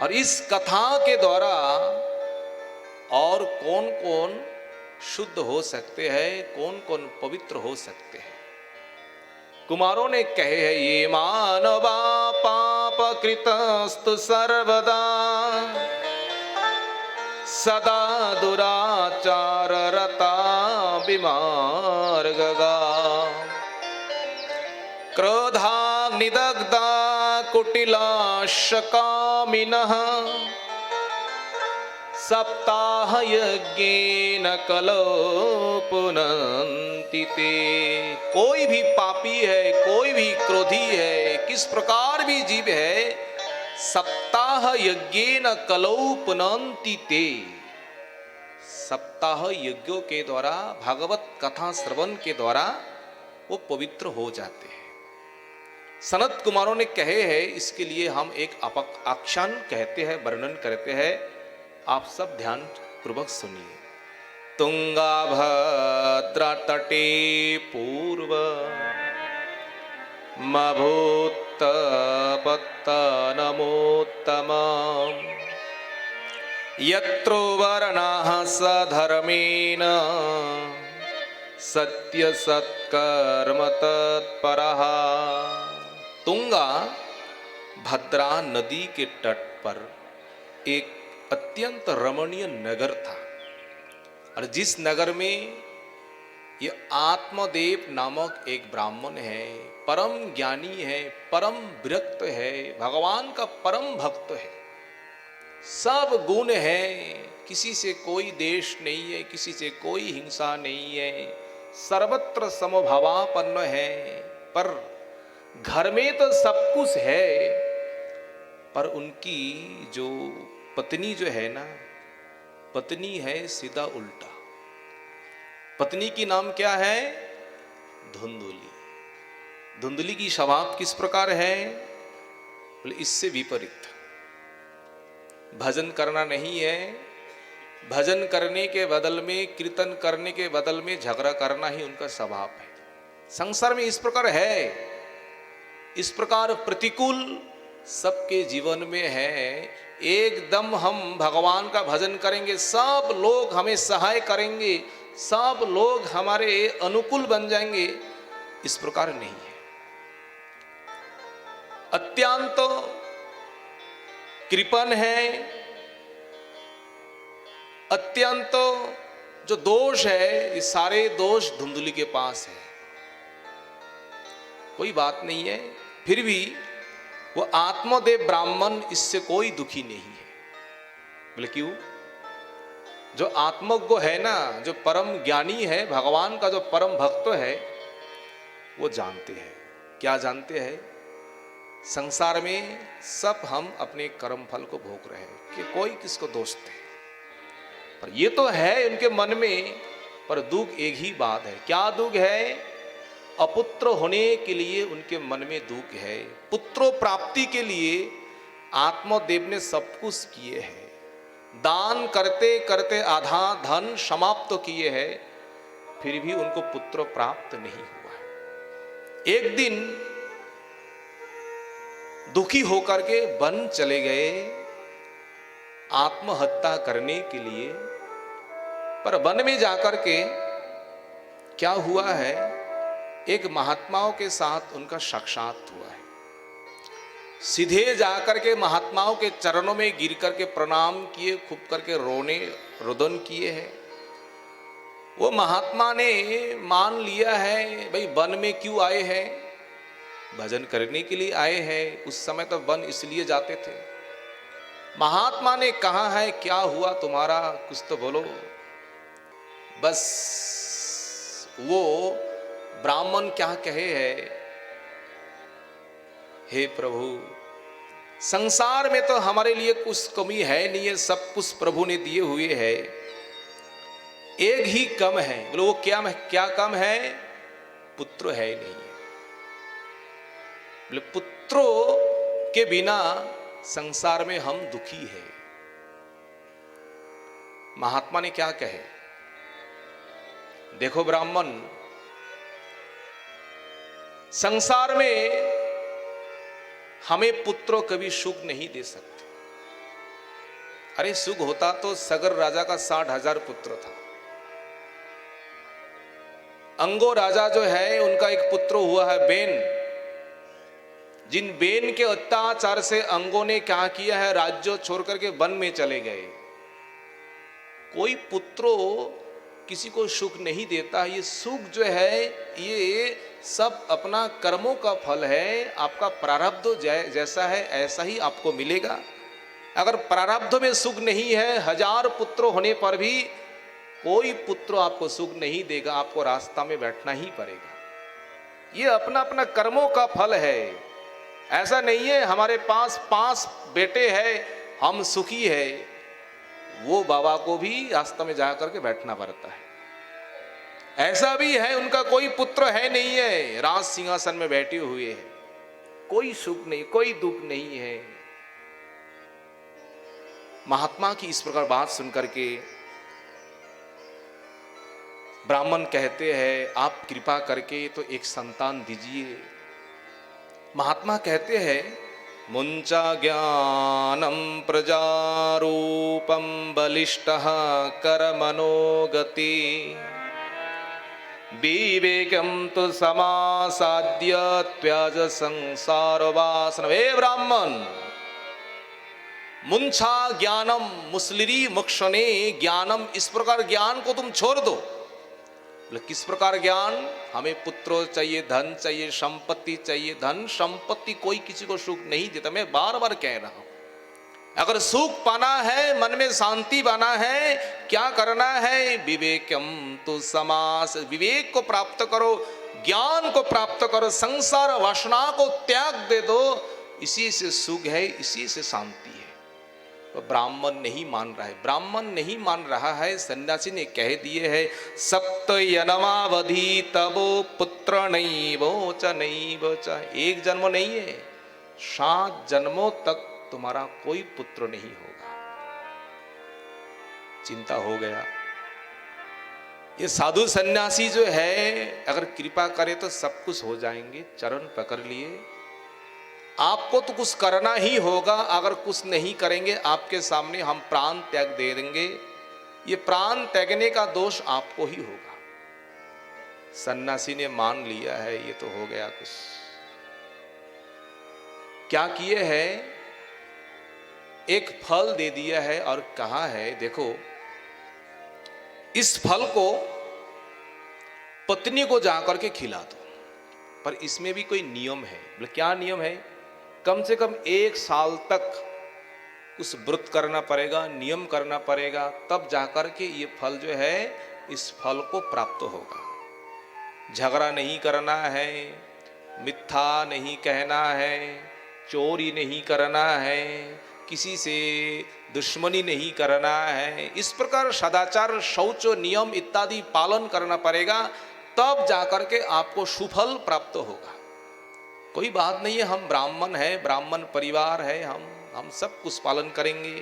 और इस कथा के द्वारा और कौन कौन शुद्ध हो सकते हैं, कौन कौन पवित्र हो सकते हैं। कुमारों ने कहे हैं, ये मानवा पाप कृतस्तु सर्वदा सदा दुराचार रता विमार्गगा क्रोधाग्निदग्धा कुटिलाशकामिनः सप्ताह यज्ञेन कलो पुनन्ति ते। कोई भी पापी है, कोई भी क्रोधी है, किस प्रकार भी जीव है, सप्ताह यज्ञेन कलो पुनन्ति ते। सप्ताह यज्ञों के द्वारा, भागवत कथा श्रवण के द्वारा वो पवित्र हो जाते हैं। सनत कुमारों ने कहे हैं, इसके लिए हम एक आख्यान कहते हैं, वर्णन करते हैं, आप सब ध्यान पूर्वक सुनिए। तुंगा भद्रा तटे पूर्व मभूत पत्तनमोत्तमम् यत्रो वर्णाः सधर्मेण सत्य सत्कर्म तत्परः। तुंगा भद्रा नदी के तट पर एक अत्यंत रमणीय नगर था, और जिस नगर में ये आत्मदेव नामक एक ब्राह्मण है, परम ज्ञानी है, परम विरक्त है, भगवान का परम भक्त है, सब गुण है, किसी से कोई देश नहीं है, किसी से कोई हिंसा नहीं है, सर्वत्र समभावापन्न है। पर घर में तो सब कुछ है, पर उनकी जो पत्नी जो है ना, पत्नी है सीधा उल्टा। पत्नी की नाम क्या है? धुंधुली। धुंधुली की स्वभाव किस प्रकार है? बोले इससे विपरीत। भजन करना नहीं है, भजन करने के बदल में, कीर्तन करने के बदल में झगड़ा करना ही उनका स्वभाव है। संसार में इस प्रकार है, इस प्रकार प्रतिकूल सबके जीवन में है। एकदम हम भगवान का भजन करेंगे, सब लोग हमें सहाय करेंगे, सब लोग हमारे अनुकूल बन जाएंगे, इस प्रकार नहीं है। अत्यंत कृपण है, अत्यंत जो दोष है, ये सारे दोष धुंधुली के पास है। कोई बात नहीं है, फिर भी वो आत्मदेव ब्राह्मण इससे कोई दुखी नहीं है। बोले क्यों? जो आत्मज्ञ है ना, जो परम ज्ञानी है, भगवान का जो परम भक्त है, वो जानते हैं। क्या जानते हैं? संसार में सब हम अपने कर्म फल को भोग रहे हैं, कि कोई किसको दोष दे, पर ये तो है उनके मन में। पर दुख एक ही बात है। क्या दुख है? अपुत्र होने के लिए उनके मन में दुख है। पुत्रो प्राप्ति के लिए आत्मदेव ने सब कुछ किए हैं, दान करते करते आधा धन समाप्त किए हैं, फिर भी उनको पुत्र प्राप्त नहीं हुआ है। एक दिन दुखी होकर के वन चले गए आत्महत्या करने के लिए, पर वन में जाकर के क्या हुआ है, एक महात्माओं के साथ उनका साक्षात हुआ है। सीधे जाकर के महात्माओं के चरणों में गिर करके प्रणाम किए, खूब करके रोने रुदन किए हैं। वो महात्मा ने मान लिया है, भाई वन में क्यों आए हैं? भजन करने के लिए आए हैं। उस समय तो वन इसलिए जाते थे। महात्मा ने कहा है, क्या हुआ तुम्हारा, कुछ तो बोलो। बस वो ब्राह्मण क्या कहे है, हे प्रभु संसार में तो हमारे लिए कुछ कमी है नहीं है, सब कुछ प्रभु ने दिए हुए है, एक ही कम है। बोलो वो क्या कम है? पुत्र है नहीं। बोले पुत्रों के बिना संसार में हम दुखी है। महात्मा ने क्या कहे, देखो ब्राह्मण, संसार में हमें पुत्र कभी सुख नहीं दे सकते। अरे सुख होता तो सगर राजा का 60,000 पुत्र था। अंगो राजा जो है उनका एक पुत्र हुआ है बेन। जिन बेन के अत्याचार से अंगों ने क्या किया है, राज्य छोड़ करके वन में चले गए। कोई पुत्रो किसी को सुख नहीं देता। ये सुख जो है ये सब अपना कर्मों का फल है। आपका प्रारब्ध जैसा है ऐसा ही आपको मिलेगा। अगर प्रारब्ध में सुख नहीं है, 1000 पुत्र होने पर भी कोई पुत्र आपको सुख नहीं देगा, आपको रास्ता में बैठना ही पड़ेगा। ये अपना अपना कर्मों का फल है। ऐसा नहीं है हमारे पास 5 बेटे हैं हम सुखी है, वो बाबा को भी रास्ता में जाकर के बैठना पड़ता है। ऐसा भी है उनका कोई पुत्र है नहीं है, राज सिंहासन में बैठे हुए हैं, कोई सुख नहीं, कोई दुख नहीं है। महात्मा की इस प्रकार बात सुनकर के ब्राह्मण कहते हैं, आप कृपा करके तो एक संतान दीजिए। महात्मा कहते हैं, मुंचा ज्ञानम प्रजारूपम बलिष्ठः करमनोगति विवेकम तो समासाद्य त्याज संसार वासन। वे ब्राह्मण, मुंछा ज्ञानम मुसलिरी मुक्षणे ज्ञानम, इस प्रकार ज्ञान को तुम छोड़ दो। किस प्रकार ज्ञान? हमें पुत्र चाहिए, धन चाहिए, संपत्ति चाहिए। धन संपत्ति कोई किसी को सुख नहीं देता। मैं बार बार कह रहा हूं, अगर सुख पाना है, मन में शांति पाना है, क्या करना है? विवेकम तो समास, विवेक को प्राप्त करो, ज्ञान को प्राप्त करो, संसार वासना को त्याग दे दो। इसी से सुख है, इसी से शांति है। तो ब्राह्मण नहीं मान रहा है, ब्राह्मण नहीं मान रहा है। सन्यासी ने कह दिए है, सप्तयनमावधि तबो पुत्र नैवो च नैवो च। एक जन्म नहीं है, 7 जन्मों तक तुम्हारा कोई पुत्र नहीं होगा। चिंता हो गया। ये साधु सन्यासी जो है अगर कृपा करे तो सब कुछ हो जाएंगे। चरण पकड़ लिए, आपको तो कुछ करना ही होगा। अगर कुछ नहीं करेंगे आपके सामने हम प्राण त्याग दे देंगे। ये प्राण त्यागने का दोष आपको ही होगा। सन्यासी ने मान लिया है, ये तो हो गया कुछ। क्या किए है, एक फल दे दिया है और कहा है, देखो इस फल को पत्नी को जाकर के खिला दो। पर इसमें भी कोई नियम है। बोले क्या नियम है? कम से कम 1 साल तक उस व्रत करना पड़ेगा, नियम करना पड़ेगा, तब जाकर के ये फल जो है इस फल को प्राप्त होगा। झगड़ा नहीं करना है, मिथ्या नहीं कहना है, चोरी नहीं करना है, किसी से दुश्मनी नहीं करना है। इस प्रकार सदाचार, शौच, नियम इत्यादि पालन करना पड़ेगा, तब जाकर के आपको सुफल प्राप्त होगा। कोई बात नहीं है, हम ब्राह्मण है, ब्राह्मण परिवार है, हम सब कुछ पालन करेंगे।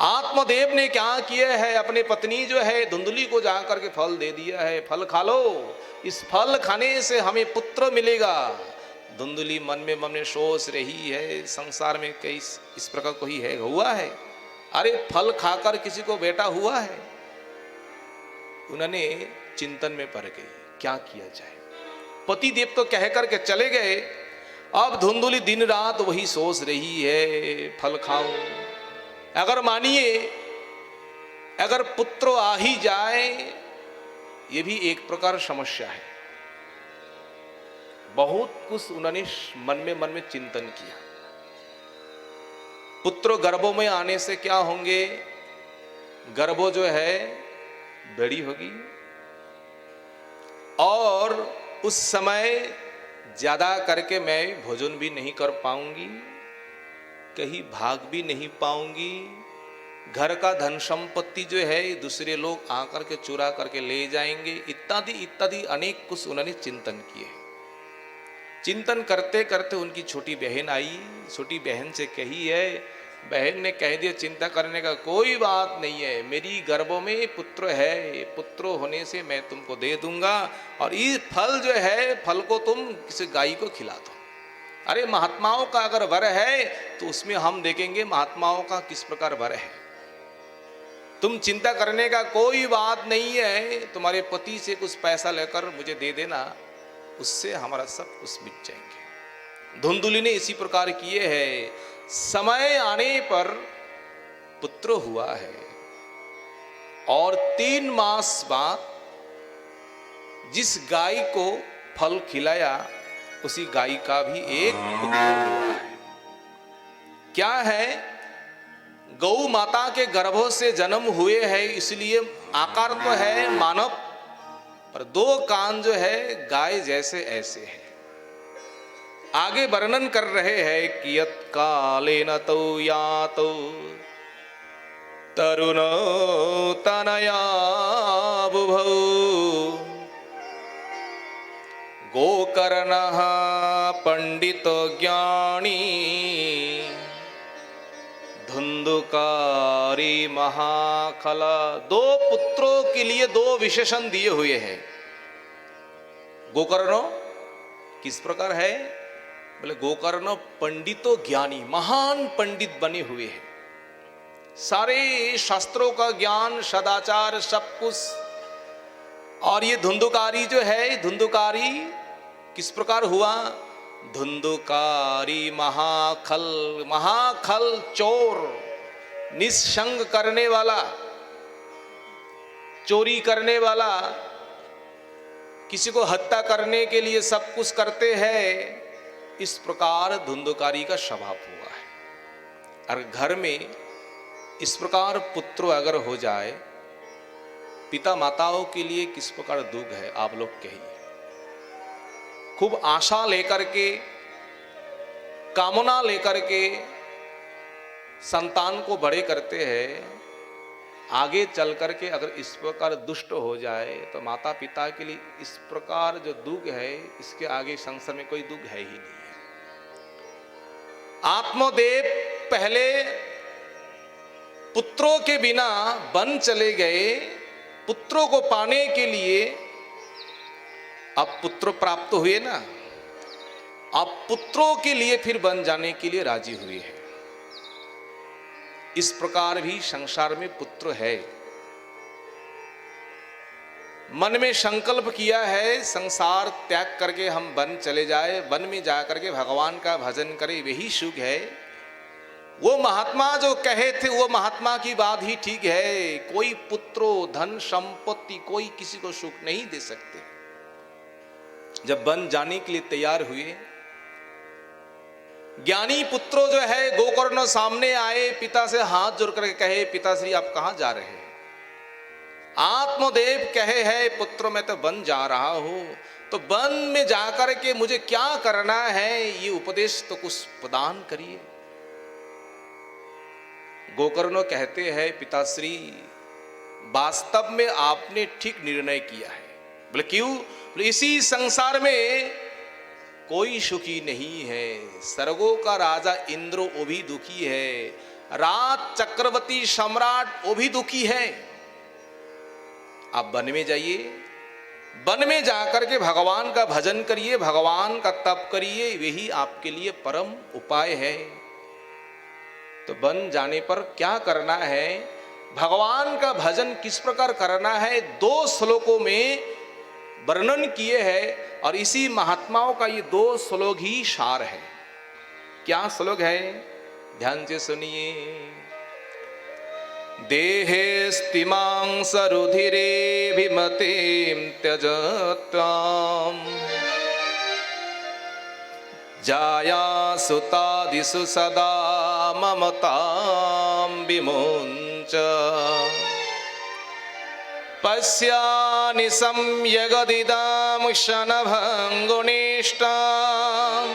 आत्मदेव ने क्या किया है, अपने पत्नी जो है धुंधली को जाकर के फल दे दिया है, फल खा लो, इस फल खाने से हमें पुत्र मिलेगा। धुंधली मन में सोच रही है, संसार में कई इस प्रकार कोई है, हुआ है? अरे फल खाकर किसी को बेटा हुआ है? उन्होंने चिंतन में पड़ गए, क्या किया जाए। पति देव तो कह करके चले गए, अब धुंधुली दिन रात वही सोच रही है फल खाओ। अगर मानिए अगर पुत्र आ ही जाए, ये भी एक प्रकार समस्या है। बहुत कुछ उन्होंने मन में चिंतन किया। पुत्र गर्भों में आने से क्या होंगे, गर्भो जो है बड़ी होगी और उस समय ज्यादा करके मैं भोजन भी नहीं कर पाऊंगी, कहीं भाग भी नहीं पाऊंगी, घर का धन संपत्ति जो है दूसरे लोग आकर के चुरा करके ले जाएंगे, इत्यादि इत्यादि अनेक कुछ उन्होंने चिंतन किए। चिंतन करते करते उनकी छोटी बहन आई, छोटी बहन से कही है, बहन ने कह दिया चिंता करने का कोई बात नहीं है, मेरी गर्भों में पुत्र है, पुत्र होने से मैं तुमको दे दूंगा और ये फल जो है फल को तुम किसी गाय को खिला दो। अरे महात्माओं का अगर वर है तो उसमें हम देखेंगे महात्माओं का किस प्रकार वर है। तुम चिंता करने का कोई बात नहीं है, तुम्हारे पति से कुछ पैसा लेकर मुझे दे देना, उससे हमारा सब कुछ मिट जाएंगे। धुंधुली ने इसी प्रकार किए है। समय आने पर पुत्र हुआ है और 3 मास बाद जिस गाय को फल खिलाया उसी गाय का भी एक पुत्र हुआ है। क्या है, गौ माता के गर्भों से जन्म हुए हैं, इसलिए आकार तो है मानव, पर 2 कान जो है गाय जैसे ऐसे है। आगे वर्णन कर रहे हैं कि यत् कालेन तौ यातो तरुणो तनया बुभौ गोकर्णः पंडितो ज्ञानी धुंधुकारी महाखला। 2 पुत्रों के लिए 2 विशेषण दिए हुए हैं। गोकर्ण किस प्रकार है, बोले गोकर्ण पंडितो ज्ञानी, महान पंडित बने हुए हैं, सारे शास्त्रों का ज्ञान, सदाचार सब कुछ। और ये धुंधुकारी जो है, धुंधुकारी किस प्रकार हुआ, धुंधुकारी महाखल, महाखल चोर, निस्संग करने वाला, चोरी करने वाला, किसी को हत्या करने के लिए सब कुछ करते हैं। इस प्रकार धुंधुकारी का स्वभाव हुआ है। और घर में इस प्रकार पुत्र अगर हो जाए, पिता माताओं के लिए किस प्रकार दुख है, आप लोग कहिए। खूब आशा लेकर के, कामना लेकर के संतान को बड़े करते हैं, आगे चल करके अगर इस प्रकार दुष्ट हो जाए तो माता पिता के लिए इस प्रकार जो दुख है, इसके आगे संसार में कोई दुख है ही नहीं है। आत्मदेव पहले पुत्रों के बिना वन चले गए, पुत्रों को पाने के लिए अब पुत्र प्राप्त हुए ना, अब पुत्रों के लिए फिर वन जाने के लिए राजी हुए हैं। इस प्रकार भी संसार में पुत्र है। मन में संकल्प किया है संसार त्याग करके हम वन चले जाए, वन में जाकर के भगवान का भजन करें, वही सुख है। वो महात्मा जो कहे थे वो महात्मा की बात ही ठीक है। कोई पुत्रो धन संपत्ति कोई किसी को सुख नहीं दे सकते। जब वन जाने के लिए तैयार हुए, ज्ञानी पुत्रों जो है गोकर्ण सामने आए, पिता से हाथ जोड़ करके कहे, पिताश्री आप कहां जा रहे हैं? आत्मदेव कहे है, पुत्र मैं तो वन जा रहा हूं, तो वन में जाकर के मुझे क्या करना है, ये उपदेश तो कुछ प्रदान करिए। गोकर्ण कहते हैं, पिताश्री वास्तव में आपने ठीक निर्णय किया है। बोले क्यों? बोले इसी संसार में कोई सुखी नहीं है। स्वर्गों का राजा इंद्र वो भी दुखी है, राज चक्रवर्ती सम्राट वो भी दुखी है। आप वन में जाइए, वन में जाकर के भगवान का भजन करिए, भगवान का तप करिए, यही आपके लिए परम उपाय है। तो वन जाने पर क्या करना है, भगवान का भजन किस प्रकार करना है, 2 श्लोकों में वर्णन किए हैं और इसी महात्माओं का ये 2 श्लोक ही सार है। क्या श्लोक है, ध्यान से सुनिए। देहेस्तिमां सरुधिरेऽभिमतिं त्यजत्वाम् जायासुतादिषु सदा ममतां विमुञ्च पश्यानि संयगदिदां क्षणभङ्गुनिष्टां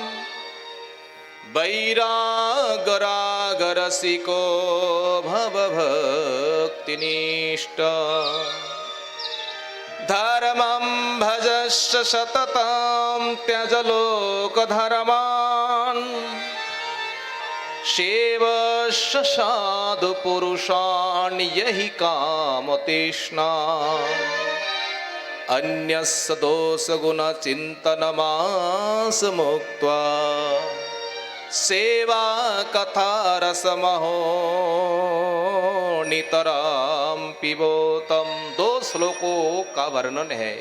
वैरागरागरसिको भवभक्तिनिष्ठा धर्मं भजश्च सततं त्यज लोकधर्मान् सेवश्च साधुपुरुषान् यहि कामतृष्णा अन्यस्य दोषगुणचिन्तनमासमुक्त्वा सेवा कथा रसमहो नितरां पिबोतम। 2 श्लोकों का वर्णन है।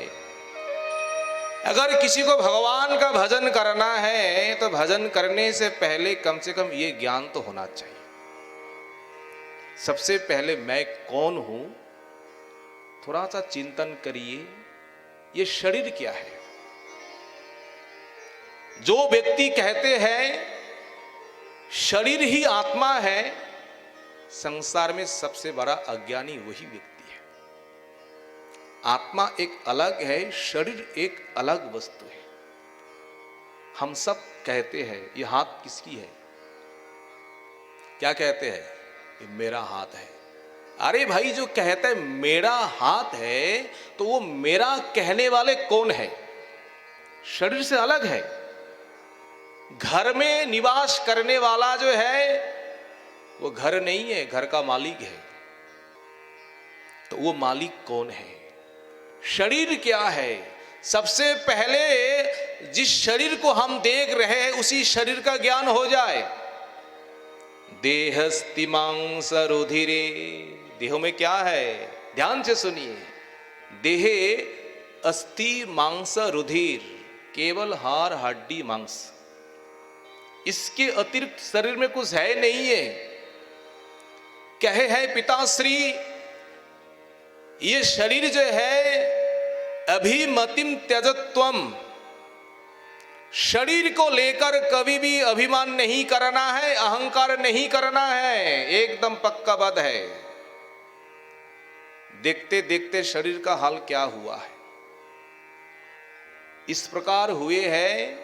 अगर किसी को भगवान का भजन करना है तो भजन करने से पहले कम से कम ये ज्ञान तो होना चाहिए। सबसे पहले मैं कौन हूं, थोड़ा सा चिंतन करिए। ये शरीर क्या है? जो व्यक्ति कहते हैं शरीर ही आत्मा है, संसार में सबसे बड़ा अज्ञानी वही व्यक्ति है। आत्मा एक अलग है, शरीर एक अलग वस्तु है। हम सब कहते हैं ये हाथ किसकी है? क्या कहते हैं? ये मेरा हाथ है। अरे भाई, जो कहता है मेरा हाथ है तो वो मेरा कहने वाले कौन है? शरीर से अलग है। घर में निवास करने वाला जो है वो घर नहीं है, घर का मालिक है। तो वो मालिक कौन है? शरीर क्या है? सबसे पहले जिस शरीर को हम देख रहे हैं उसी शरीर का ज्ञान हो जाए। देहस्ति मांस रुधिरे, देह में क्या है? ध्यान से सुनिए। देहे अस्थि मांस रुधिर, केवल हाड़ हड्डी मांस, इसके अतिरिक्त शरीर में कुछ है नहीं है। कहे है पिताश्री, ये शरीर जो है अभिमतिम त्यजत्वम, शरीर को लेकर कभी भी अभिमान नहीं करना है, अहंकार नहीं करना है, एकदम पक्का बात है। देखते देखते शरीर का हाल क्या हुआ है, इस प्रकार हुए हैं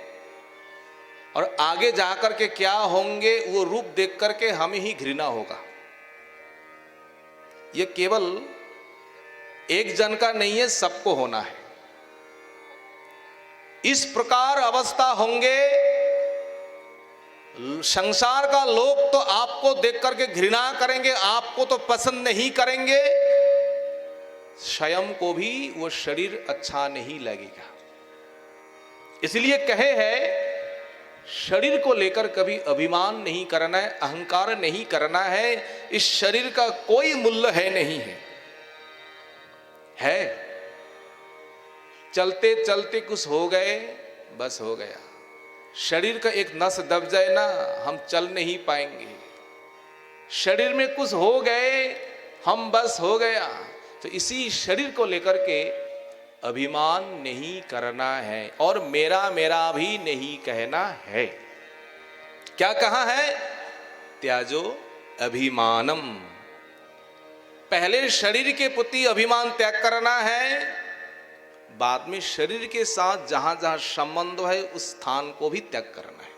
और आगे जाकर के क्या होंगे वो रूप देख करके हमें ही घृणा होगा। ये केवल एक जन का नहीं है, सबको होना है। इस प्रकार अवस्था होंगे, संसार का लोग तो आपको देख करके घृणा करेंगे, आपको तो पसंद नहीं करेंगे, स्वयं को भी वो शरीर अच्छा नहीं लगेगा। इसलिए कहे है शरीर को लेकर कभी अभिमान नहीं करना है, अहंकार नहीं करना है। इस शरीर का कोई मूल्य है नहीं है। चलते चलते कुछ हो गए, बस हो गया। शरीर का एक नस दब जाए ना, हम चल नहीं पाएंगे। शरीर में कुछ हो गए, हम बस हो गया। तो इसी शरीर को लेकर के अभिमान नहीं करना है और मेरा मेरा भी नहीं कहना है। क्या कहा है? त्याजो अभिमानम। पहले शरीर के प्रति अभिमान त्याग करना है, बाद में शरीर के साथ जहां जहां संबंध है उस स्थान को भी त्याग करना है।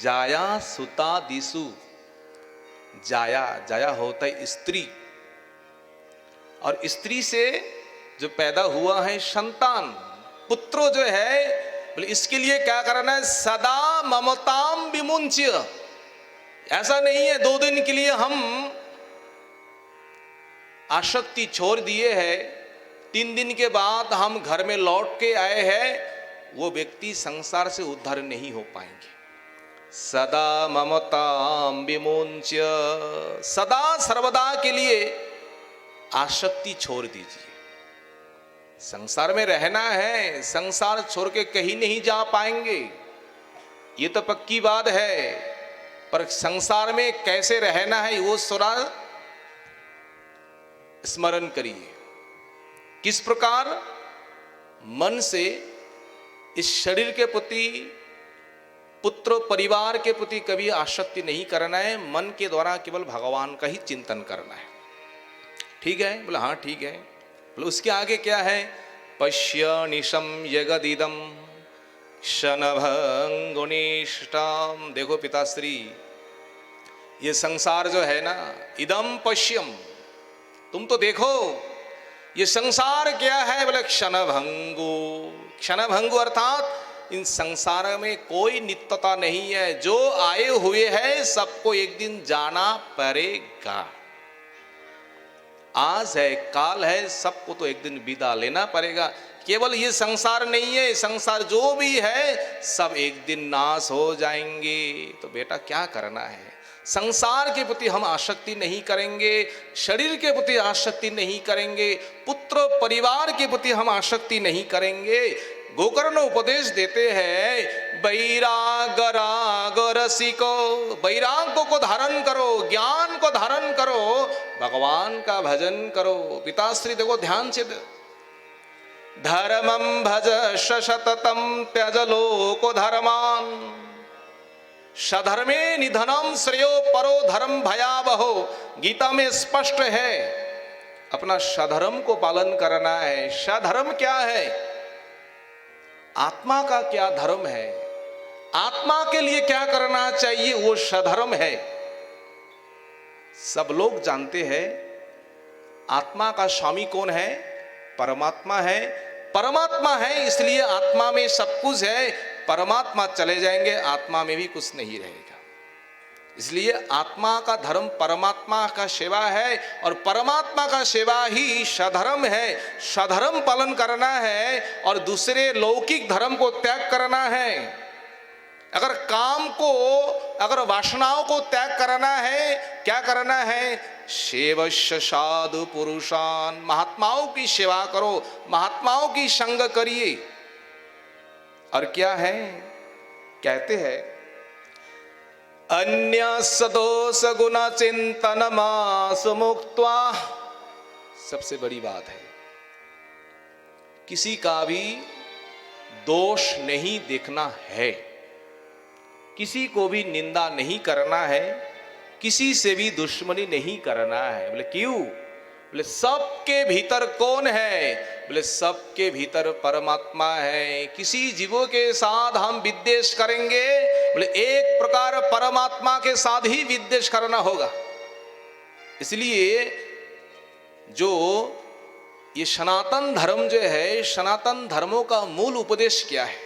जाया सुता दिसु, जाया जाया होता है स्त्री, और स्त्री से जो पैदा हुआ है संतान, पुत्रो जो है, बोले इसके लिए क्या करना है? सदा ममताम विमुंच्य। ऐसा नहीं है 2 दिन के लिए हम आसक्ति छोड़ दिए है, 3 दिन के बाद हम घर में लौट के आए हैं, वो व्यक्ति संसार से उद्धार नहीं हो पाएंगे। सदा ममताम विमुंच्य, सदा सर्वदा के लिए आसक्ति छोड़ दीजिए। संसार में रहना है, संसार छोड़ के कहीं नहीं जा पाएंगे, ये तो पक्की बात है। पर संसार में कैसे रहना है वो थोड़ा स्मरण करिए। किस प्रकार मन से इस शरीर के प्रति, पुत्र परिवार के प्रति कभी आसक्ति नहीं करना है, मन के द्वारा केवल भगवान का ही चिंतन करना है। ठीक है? बोले हाँ ठीक है। बोले उसके आगे क्या है? पश्य निशम यगदिदम शनभंगुनिष्टाम। देखो पिताश्री, ये संसार जो है ना, इदम पश्यम, तुम तो देखो ये संसार क्या है। बोले क्षणभंगु। क्षणभंगु अर्थात इन संसार में कोई नित्यता नहीं है, जो आए हुए हैं सबको एक दिन जाना पड़ेगा। आज है, काल है, सबको तो एक दिन विदा लेना पड़ेगा। केवल ये संसार नहीं है, संसार जो भी है सब एक दिन नाश हो जाएंगे। तो बेटा क्या करना है? संसार के प्रति हम आसक्ति नहीं करेंगे, शरीर के प्रति आसक्ति नहीं करेंगे, पुत्र परिवार के प्रति हम आसक्ति नहीं करेंगे। गोकर्ण उपदेश देते हैं, वैराग राग रसिको, वैराग को धारण करो, ज्ञान को धारण करो, भगवान का भजन करो। पिताश्री देखो ध्यान से, धर्मं भज सततं त्यज लोको धर्मान, सधर्मे निधनम श्रेयो परो धर्म भयावहो। गीता में स्पष्ट है, अपना सधर्म को पालन करना है। सधर्म क्या है? आत्मा का क्या धर्म है, आत्मा के लिए क्या करना चाहिए, वो सधर्म है। सब लोग जानते हैं आत्मा का स्वामी कौन है? परमात्मा है। परमात्मा है इसलिए आत्मा में सब कुछ है। परमात्मा चले जाएंगे, आत्मा में भी कुछ नहीं रहेगा। इसलिए आत्मा का धर्म परमात्मा का सेवा है, और परमात्मा का सेवा ही सधर्म है। सधर्म पालन करना है और दूसरे लौकिक धर्म को त्याग करना है। अगर काम को, अगर वासनाओं को त्याग करना है, क्या करना है? सेवस्य साधु पुरुषान, महात्माओं की सेवा करो, महात्माओं की संग करिए। और क्या है? कहते हैं अन्य सदोष गुण चिंतन मासु मुक्त्वा। सबसे बड़ी बात है, किसी का भी दोष नहीं देखना है, किसी को भी निंदा नहीं करना है, किसी से भी दुश्मनी नहीं करना है। बोले क्यों? बोले सबके भीतर कौन है? बोले सबके भीतर परमात्मा है। किसी जीवों के साथ हम विद्वेष करेंगे, बोले एक प्रकार परमात्मा के साथ ही विद्वेष करना होगा। इसलिए जो ये सनातन धर्म जो है, सनातन धर्मों का मूल उपदेश क्या है?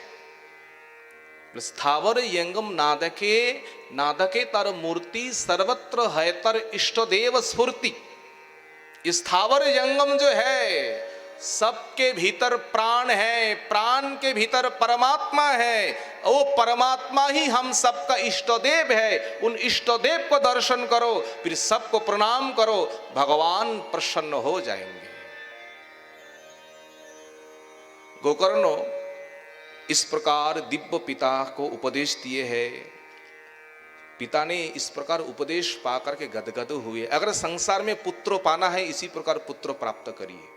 स्थावर यंगम नादके, नादके तर मूर्ति सर्वत्र है तर इष्टदेव स्फूर्ति। स्थावर यंगम जो है, सबके भीतर प्राण है, प्राण के भीतर परमात्मा है, वो परमात्मा ही हम सबका इष्टदेव है। उन इष्टदेव को दर्शन करो, फिर सबको प्रणाम करो, भगवान प्रसन्न हो जाएंगे। गोकर्णो इस प्रकार दिव्य पिता को उपदेश दिए हैं। पिता ने इस प्रकार उपदेश पाकर के गदगद हुए। अगर संसार में पुत्र पाना है, इसी प्रकार पुत्र प्राप्त करिए।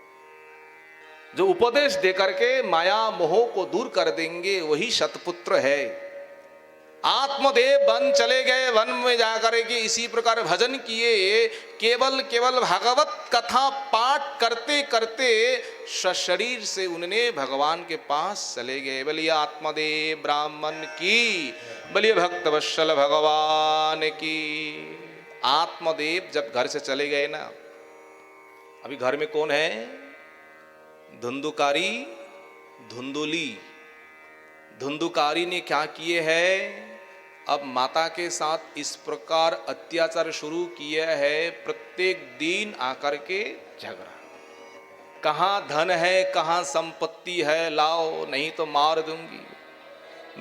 जो उपदेश देकर के माया मोह को दूर कर देंगे, वही सतपुत्र है। आत्मदेव वन चले गए, वन में जाकर के इसी प्रकार भजन किए। केवल केवल भागवत कथा पाठ करते करते शरीर से उन्होंने भगवान के पास चले गए। बोलिए आत्मदेव ब्राह्मण की, बोलिए भक्तवत्सल भगवान की। आत्मदेव जब घर से चले गए ना, अभी घर में कौन है? धुंधुकारी, धुंधुली। धुंधुकारी ने क्या किए हैं? अब माता के साथ इस प्रकार अत्याचार शुरू किया है। प्रत्येक दिन आकर के झगड़ा, कहाँ धन है, कहाँ संपत्ति है, लाओ नहीं तो मार दूंगी।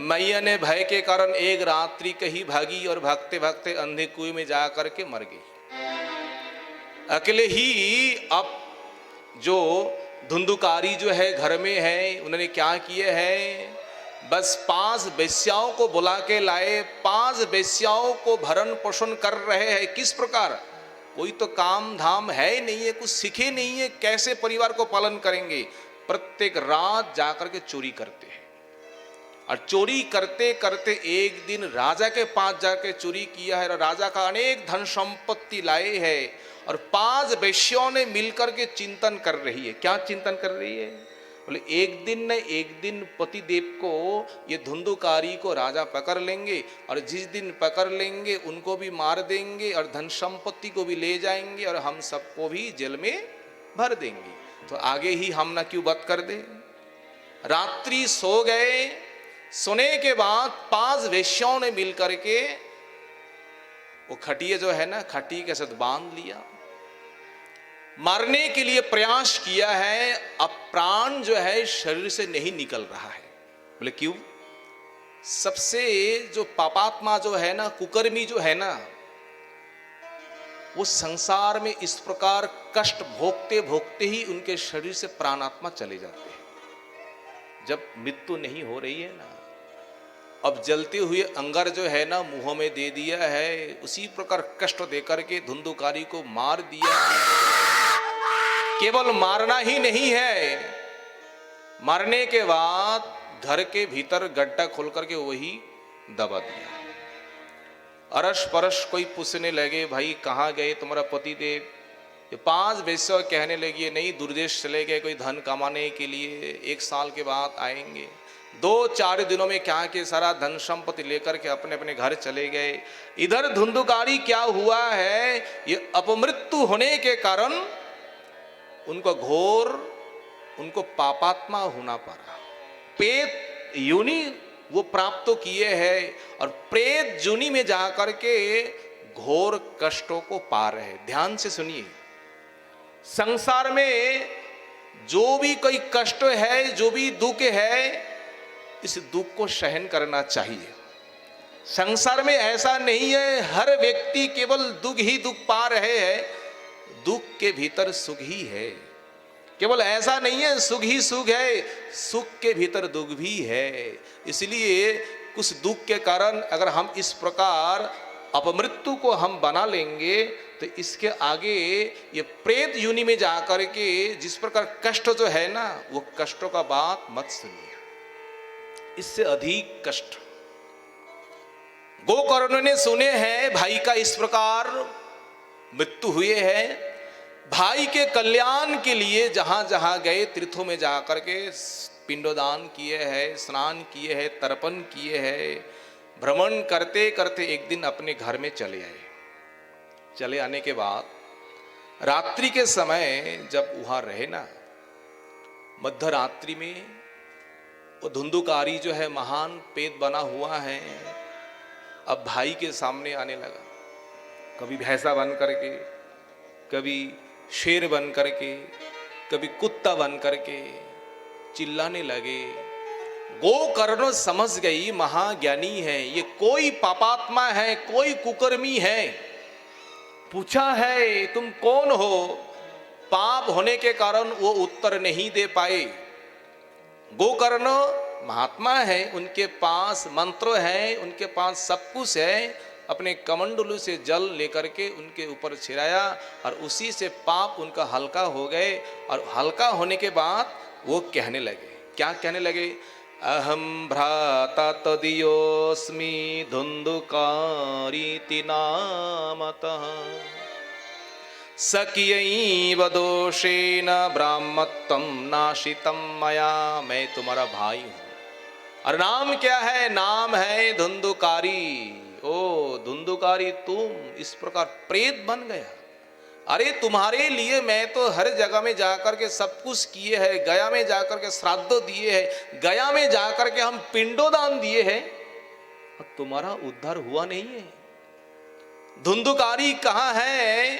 मैया ने भय के कारण एक रात्रि कहीं भागी और भागते भागते अंधे कुएं में जाकर के मर गई। अकेले ही अब जो धुंधुकारी जो है घर में है, उन्होंने क्या किए हैं, बस 5 वेश्याओं को बुला के लाए, 5 वेश्याओं को भरण पोषण कर रहे हैं। किस प्रकार, कोई तो काम धाम है ही नहीं है, कुछ सीखे नहीं है, कैसे परिवार को पालन करेंगे। प्रत्येक रात जाकर के चोरी करते हैं, और चोरी करते करते एक दिन राजा के पास जाके चोरी किया है, और राजा का अनेक धन संपत्ति लाए है, और 5 वेश्याओं ने मिलकर के चिंतन कर रही है। क्या चिंतन कर रही है, बोले एक दिन न एक दिन पतिदेव को ये धुंधुकारी को राजा पकड़ लेंगे, और जिस दिन पकड़ लेंगे उनको भी मार देंगे, और धन संपत्ति को भी ले जाएंगे, और हम सबको भी जेल में भर देंगे। तो आगे ही हम ना क्यों वध कर दे। रात्रि सो गए, सोने के बाद 5 वेश्याओं ने मिल करके वो खटिया जो है ना, खटिया के साथ बांध लिया, मारने के लिए प्रयास किया है। अब प्राण जो है शरीर से नहीं निकल रहा है। बोले क्यों, सबसे जो पापात्मा जो है ना, कुकर्मी जो है ना, वो संसार में इस प्रकार कष्ट भोगते भोगते ही उनके शरीर से प्राणात्मा चले जाते हैं। जब मृत्यु नहीं हो रही है ना, अब जलते हुए अंगार जो है ना मुंह में दे दिया है, उसी प्रकार कष्ट देकर के धुंधुकारी को मार दिया। केवल मारना ही नहीं है, मारने के बाद घर के भीतर गड्ढा खोल करके वही दबा दिया। अरस परस कोई पूछने लगे, भाई कहाँ गए तुम्हारा पति देव। ये 5 वेश्या कहने लगी, नहीं दूरदेश चले गए कोई धन कमाने के लिए, 1 साल के बाद आएंगे। 2-4 दिनों में क्या के सारा धन संपत्ति लेकर के अपने अपने घर चले गए। इधर धुंधुकारी क्या हुआ है, ये अपमृत्यु होने के कारण उनको घोर, उनको पापात्मा होना पड़ा। प्रेत योनि वो प्राप्त तो किए हैं, और प्रेत योनि में जाकर के घोर कष्टों को पा रहे हैं। ध्यान से सुनिए, संसार में जो भी कोई कष्ट है, जो भी दुख है, इस दुख को सहन करना चाहिए। संसार में ऐसा नहीं है हर व्यक्ति केवल दुख ही दुख पा रहे हैं, दुख के भीतर सुख ही है। केवल ऐसा नहीं है सुख ही सुख है, सुख के भीतर दुख भी है। इसलिए कुछ दुख के कारण अगर हम इस प्रकार अपमृत्यु को हम बना लेंगे, तो इसके आगे ये प्रेत योनि में जाकर के जिस प्रकार कष्ट जो है ना, वो कष्टों का बात मत सुनिए, इससे अधिक कष्ट। गोकर्ण ने सुने हैं भाई का इस प्रकार मृत्यु हुए है। भाई के कल्याण के लिए जहां जहां गए तीर्थों में जाकर के पिंडोदान किए हैं, स्नान किए हैं, तर्पण किए हैं। भ्रमण करते करते एक दिन अपने घर में चले आए। चले आने के बाद रात्रि के समय जब वहां रहे ना, मध्य रात्रि में वो धुंधुकारी जो है महान पेट बना हुआ है, अब भाई के सामने आने लगा। कभी भैंसा बन करके, कभी शेर बन करके, कभी कुत्ता बन करके चिल्लाने लगे। गोकर्ण समझ गई महाज्ञानी है, ये कोई पापात्मा है, कोई कुकर्मी है। पूछा है तुम कौन हो, पाप होने के कारण वो उत्तर नहीं दे पाए। गोकर्ण महात्मा है, उनके पास मंत्र है, उनके पास सब कुछ है। अपने कमंडलू से जल लेकर के उनके ऊपर छिड़ाया, और उसी से पाप उनका हल्का हो गए। और हल्का होने के बाद वो कहने लगे, क्या कहने लगे, अहम भ्राता तदीयोस्मि धुंधुकारीति नामतः सकियैव दोषेण ब्राह्मत्वं नाशितं मया। मैं तुम्हारा भाई हूं, और नाम क्या है, नाम है धुंधुकारी। ओ धुंधुकारी, तुम इस प्रकार प्रेत बन गया। अरे तुम्हारे लिए मैं तो हर जगह में जाकर के सब कुछ किए हैं। गया में जाकर के श्राद्ध दिए हैं, गया में जाकर के हम पिंडोदान दिए हैं, और तुम्हारा उद्धार हुआ नहीं है। धुंधुकारी कहाँ है,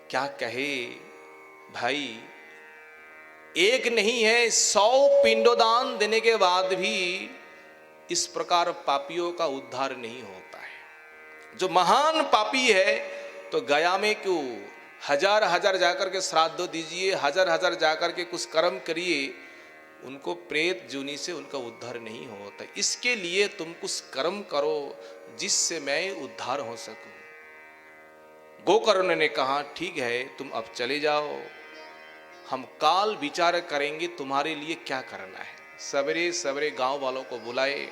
क्या कहे भाई। एक नहीं है, 100 पिंडोदान देने के बाद भी इस प्रकार पापियों का उद्धार नहीं होता है। जो महान पापी है तो गया में क्यों, हजार हजार जाकर के श्राद्ध दीजिए, हजार हजार जाकर के कुछ कर्म करिए, उनको प्रेत जोनि से उनका उद्धार नहीं होता। इसके लिए तुम कुछ कर्म करो जिससे मैं उद्धार हो सकूं। गोकर्ण ने कहा ठीक है, तुम अब चले जाओ, हम काल विचार करेंगे तुम्हारे लिए क्या करना है। सवेरे सवेरे गांव वालों को बुलाए,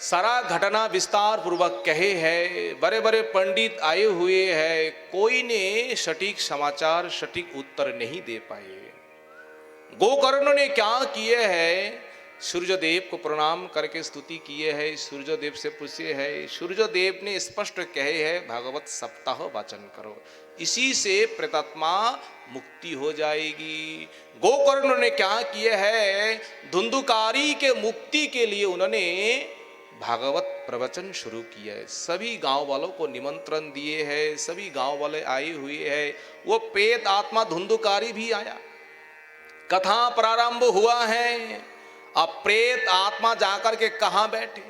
सारा घटना विस्तार पूर्वक कहे है। बड़े बड़े पंडित आए हुए हैं, कोई ने सटीक समाचार सटीक उत्तर नहीं दे पाए। गोकर्ण ने क्या किए है, सूर्यदेव को प्रणाम करके स्तुति किए है, सूर्यदेव से पूछे है। सूर्यदेव ने स्पष्ट कहे है भागवत सप्ताह वाचन करो, इसी से प्रेतात्मा मुक्ति हो जाएगी। गोकर्ण ने क्या किया है, धुंधुकारी के मुक्ति के लिए उन्होंने भागवत प्रवचन शुरू किया है। सभी गांव वालों को निमंत्रण दिए हैं, सभी गांव वाले आए हुए हैं। वो प्रेत आत्मा धुंधुकारी भी आया, कथा प्रारंभ हुआ है। अब प्रेत आत्मा जाकर के कहाँ बैठे,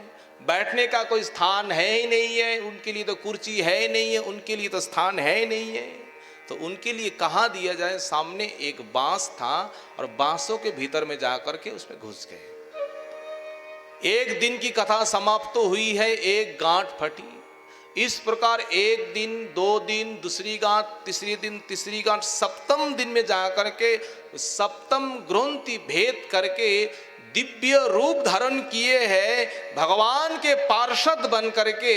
बैठने का कोई स्थान है ही नहीं है, उनके लिए तो कुर्सी है ही नहीं है, उनके लिए तो स्थान है ही नहीं है, तो उनके लिए कहाँ दिया जाए। सामने एक बांस था और बांसों के भीतर में जाकर के उसमें घुस गए। एक दिन की कथा समाप्त तो हुई है, एक गांठ फटी। इस प्रकार एक दिन, दो दिन, दूसरी गांठ, तीसरी दिन, तीसरी गांठ, सप्तम दिन में जाकर के सप्तम ग्रंथि भेद करके दिव्य रूप धारण किए हैं। भगवान के पार्षद बन करके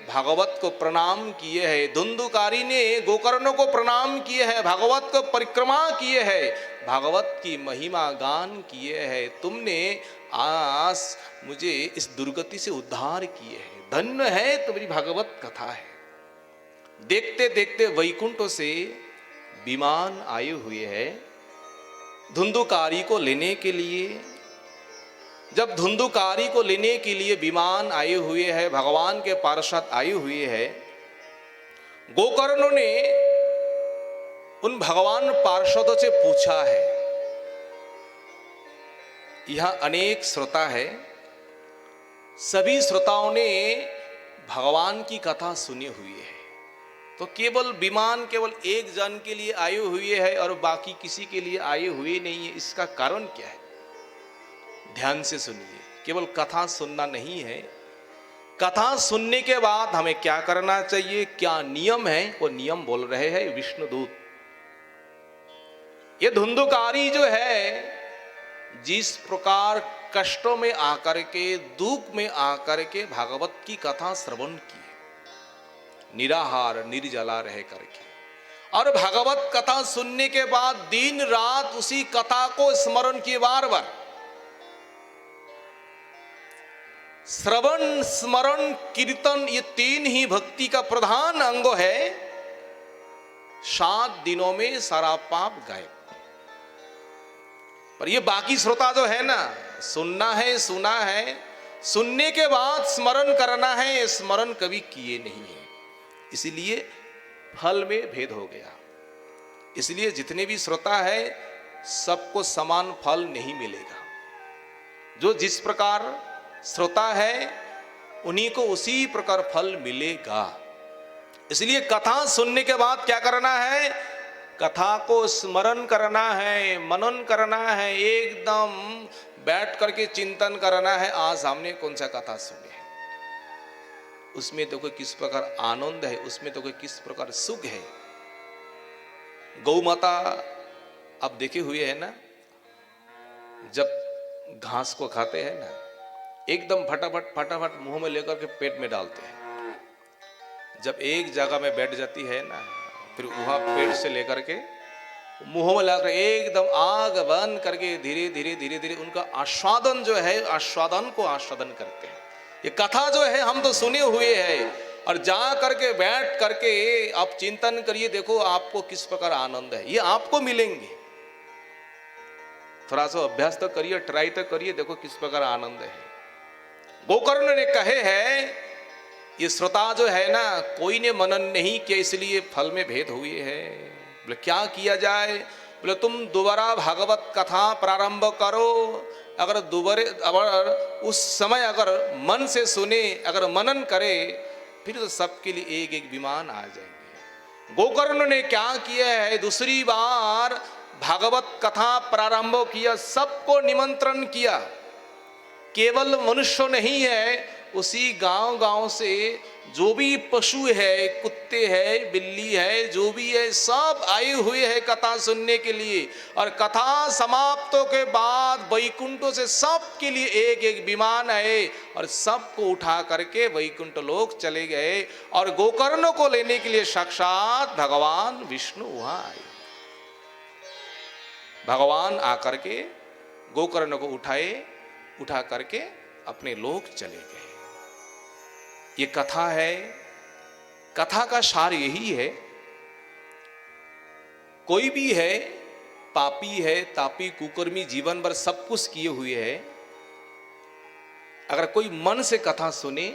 भागवत को प्रणाम किए हैं। धुंधुकारी ने गोकर्ण को प्रणाम किए हैं, भागवत को परिक्रमा किए हैं, भागवत की महिमा गान किए हैं। तुमने आज मुझे इस दुर्गति से उद्धार किए हैं, धन्य है तुम्हारी भागवत कथा है। देखते देखते वैकुंठ से विमान आए हुए हैं धुंधुकारी को लेने के लिए। जब धुंधुकारी को लेने के लिए विमान आए हुए हैं, भगवान के पार्षद आए हुए हैं, गोकर्ण ने उन भगवान पार्षदों से पूछा है। यह अनेक श्रोता है, सभी श्रोताओं ने भगवान की कथा सुनी हुई है, तो केवल विमान केवल एक जन के लिए आए हुए है और बाकी किसी के लिए आए हुए नहीं है। इसका कारण क्या है, ध्यान से सुनिए। केवल कथा सुनना नहीं है, कथा सुनने के बाद हमें क्या करना चाहिए, क्या नियम है, वो नियम बोल रहे हैं विष्णुदूत। ये धुंधुकारी जो है, जिस प्रकार कष्टों में आकर के, दुख में आकर के भागवत की कथा श्रवण की, निराहार निर्जला रह करके, और भागवत कथा सुनने के बाद दिन रात उसी कथा को स्मरण किए बार बार। श्रवण स्मरण कीर्तन ये तीन ही भक्ति का प्रधान अंग है। 7 दिनों में सारा पाप गायब। पर ये बाकी श्रोता जो है ना, सुनना है, सुना है, सुनने के बाद स्मरण करना है, स्मरण कभी किए नहीं है, इसलिए फल में भेद हो गया। इसलिए जितने भी श्रोता है सबको समान फल नहीं मिलेगा। जो जिस प्रकार श्रोता है उन्हीं को उसी प्रकार फल मिलेगा। इसलिए कथा सुनने के बाद क्या करना है, कथा को स्मरण करना है, मनन करना है, एकदम बैठ करके चिंतन करना है। आज हमने कौन सा कथा सुने, उसमें तो कोई किस प्रकार आनंद है, उसमें तो कोई किस प्रकार सुख है। गौ माता आप देखे हुए है ना, जब घास को खाते हैं ना, एकदम फटाफट फटाफट मुंह में लेकर के पेट में डालते हैं। जब एक जगह में बैठ जाती है ना, फिर वहां पेट से लेकर के मुंह में लाकर एकदम आग बंद करके धीरे धीरे धीरे धीरे उनका आस्वादन जो है, आस्वादन को आस्वादन करते हैं। ये कथा जो है हम तो सुने हुए हैं, और जा करके बैठ करके आप चिंतन करिए, देखो आपको किस प्रकार आनंद है, ये आपको मिलेंगे। थोड़ा सा अभ्यास तो करिए, ट्राई तो करिए, देखो किस प्रकार आनंद है। गोकर्ण ने कहे है, ये श्रोता जो है ना, कोई ने मनन नहीं किया, इसलिए फल में भेद हुए हैं। बोले क्या किया जाए, बोले तुम दोबारा भागवत कथा प्रारंभ करो। अगर दोबारे अगर उस समय अगर मन से सुने, अगर मनन करे, फिर तो सबके लिए एक एक विमान आ जाएंगे। गोकर्ण ने क्या किया है, दूसरी बार भागवत कथा प्रारंभ किया, सबको निमंत्रण किया। केवल मनुष्य नहीं है, उसी गांव गांव से जो भी पशु है, कुत्ते है, बिल्ली है, जो भी है, सब आए हुए हैं कथा सुनने के लिए। और कथा समाप्तों के बाद वैकुंठों से सबके लिए एक एक विमान आए और सबको उठा करके वैकुंठ लोक चले गए। और गोकर्ण को लेने के लिए साक्षात भगवान विष्णु वहां आए। भगवान आकर के गोकर्ण को उठा करके अपने लोक चले गए। ये कथा है। कथा का सार यही है, कोई भी है, पापी है, तापी, कुकर्मी, जीवन भर सब कुछ किए हुए है, अगर कोई मन से कथा सुने,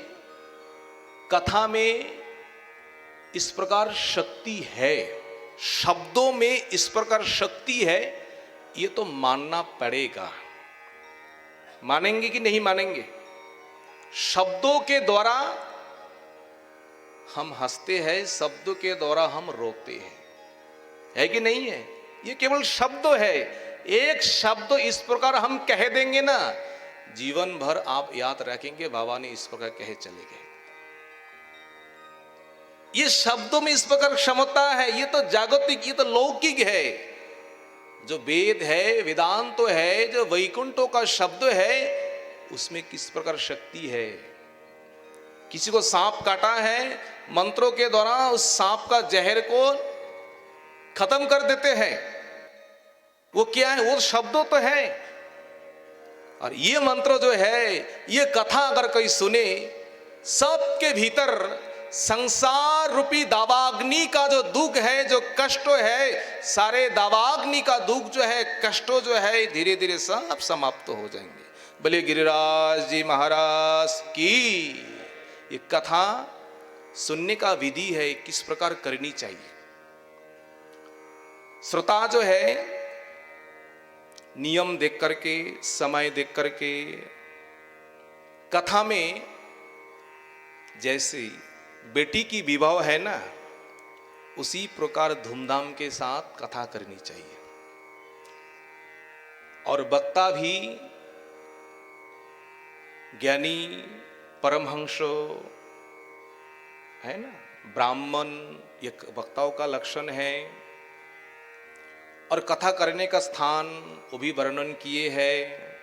कथा में इस प्रकार शक्ति है, शब्दों में इस प्रकार शक्ति है, ये तो मानना पड़ेगा। मानेंगे कि नहीं मानेंगे? शब्दों के द्वारा हम हंसते हैं, शब्दों के द्वारा हम रोते हैं, है कि नहीं है? ये केवल शब्द है। एक शब्द इस प्रकार हम कह देंगे ना, जीवन भर आप याद रखेंगे बाबा ने इस प्रकार कहे चले गए। ये शब्दों में इस प्रकार क्षमता है। ये तो जागतिक, ये तो लौकिक है। जो वेद है, वेदांत तो है, जो वैकुंठों का शब्द है, उसमें किस प्रकार शक्ति है। किसी को सांप काटा है, मंत्रों के द्वारा उस सांप का जहर को खत्म कर देते हैं। वो क्या है? वो शब्दों तो है। और ये मंत्र जो है, ये कथा अगर कोई सुने, सबके भीतर संसार रूपी दावाग्नि का जो दुख है, जो कष्ट है, सारे दावाग्नि का दुख जो है, कष्टों जो है, धीरे धीरे सब समाप्त हो जाएंगे। बोले गिरिराज जी महाराज की। ये कथा सुनने का विधि है, किस प्रकार करनी चाहिए। श्रोता जो है, नियम देख करके, समय देख करके, कथा में जैसे बेटी की विवाह है ना, उसी प्रकार धूमधाम के साथ कथा करनी चाहिए। और वक्ता भी ज्ञानी, परमहंस है ना, ब्राह्मण, ये वक्ताओं का लक्षण है। और कथा करने का स्थान वो भी वर्णन किए हैं।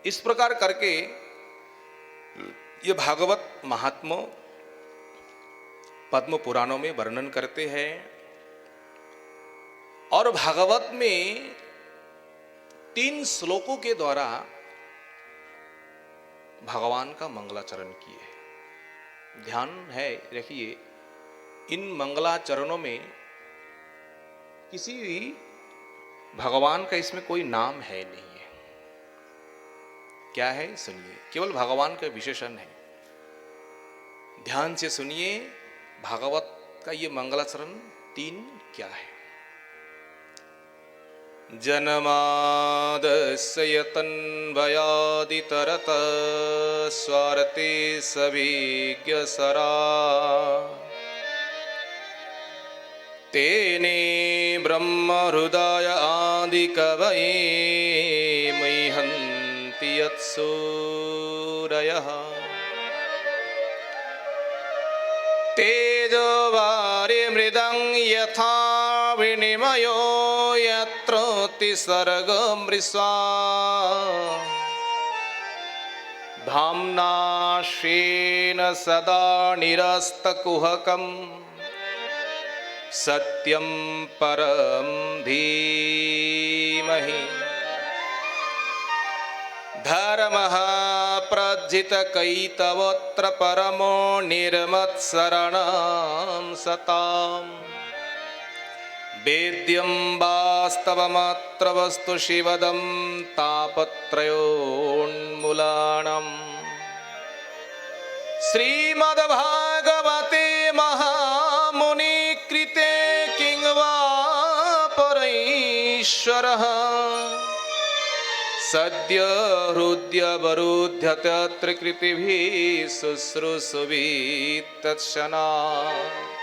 इस प्रकार करके ये भागवत महात्मा पद्म पुराणों में वर्णन करते हैं। और भागवत में 3 श्लोकों के द्वारा भगवान का मंगलाचरण किए हैं। ध्यान है, रखिए, इन मंगलाचरणों में किसी भी भगवान का इसमें कोई नाम है नहीं है। क्या है? सुनिए, केवल भगवान का विशेषण है। ध्यान से सुनिए, भागवत का ये मंगलाचरण 3 क्या है। जन्मादस्य यतन्वयादितरत स्वार्थे सविज्ञसरा तेने ब्रह्म हृदय आदि कवये मह्यन्ति यत्सूरयः तेजो वारि मृदं यथा विनिमयो यत्र तिसर्गो मृषा धाम्ना स्वेन सदा निरस्तकुहकम् सत्यं परं धीमहि धर्मः प्रज्जितकैतवोऽत्र परमो निर्मत्सरणं सताम् वेद्यं वास्तवमत्र वस्तु शिवदं तापत्रयोन्मूलनम् श्रीमद्भागवते महामुनिकृते किं वा परैश्वरः सद्य हृद्यवरुध्यतत्र कृतिभिः शुश्रूषुभिः तत्क्षणात्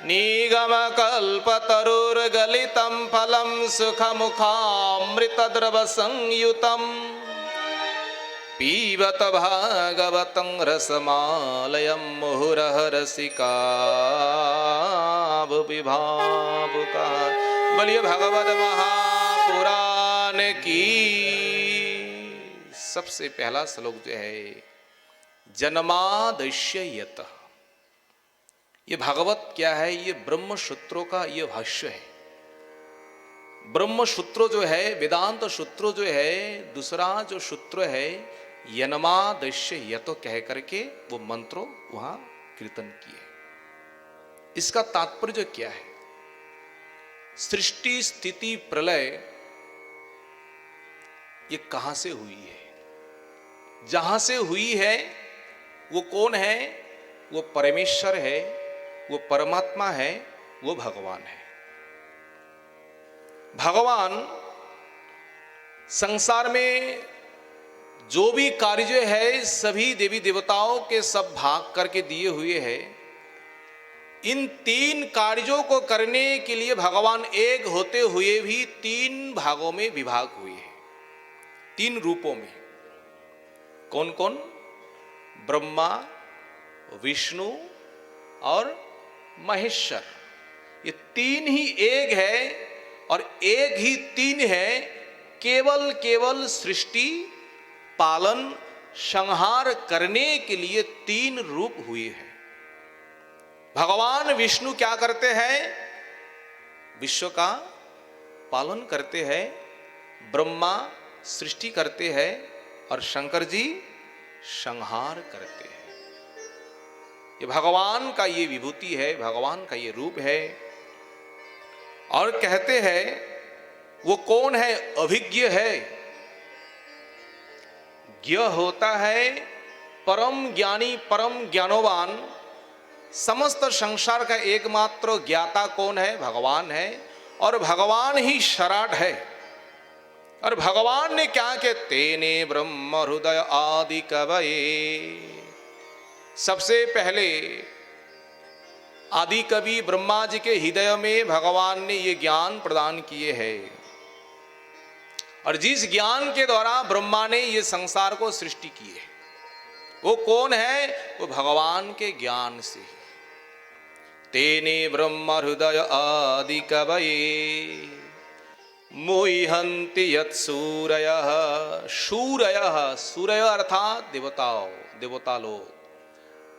निगमकल्पतरुर्गलितं फलं सुखमुखामृतद्रवसंयुतं पीबत भागवतं रसमालयं मुहुरः रसिका विभावुका। बोलिए भागवत महापुराण की। सबसे पहला श्लोक जो है जन्मादस्य यतः। ये भागवत क्या है? ये ब्रह्म सूत्रों का ये भाष्य है। ब्रह्म सूत्र जो है, वेदांत सूत्र जो है, दूसरा जो सूत्र है यन्मादस्य यतो कह करके वो मंत्रों वहां कीर्तन किए। इसका तात्पर्य क्या है? सृष्टि स्थिति प्रलय ये कहां से हुई है? जहां से हुई है वो कौन है? वो परमेश्वर है, वो परमात्मा है, वो भगवान है। भगवान संसार में जो भी कार्य है सभी देवी देवताओं के सब भाग करके दिए हुए हैं। इन तीन कार्यों को करने के लिए भगवान एक होते हुए भी तीन भागों में विभाग हुए हैं, तीन रूपों में। कौन कौन? ब्रह्मा, विष्णु और महेश्वर। ये तीन ही एक है और एक ही तीन है। केवल सृष्टि पालन संहार करने के लिए तीन रूप हुए हैं। भगवान विष्णु क्या करते हैं? विश्व का पालन करते हैं। ब्रह्मा सृष्टि करते हैं और शंकर जी संहार करते हैं। ये भगवान का ये विभूति है, भगवान का ये रूप है। और कहते हैं वो कौन है? अभिज्ञ है। ज्ञ होता है परम ज्ञानी, परम ज्ञानवान। समस्त संसार का एकमात्र ज्ञाता कौन है? भगवान है। और भगवान ही शराट है। और भगवान ने क्या कहते? तेने ब्रह्म हृदय आदि कवये। सबसे पहले आदि कवि ब्रह्मा जी के हृदय में भगवान ने ये ज्ञान प्रदान किए हैं। और जिस ज्ञान के द्वारा ब्रह्मा ने ये संसार को सृष्टि की है, वो कौन है? वो भगवान के ज्ञान से। तेने ब्रह्म हृदय आदि कवये मोहन्ति यत् सूरयः। सूरयः, सूरय अर्थात देवताओं, देवता लोग।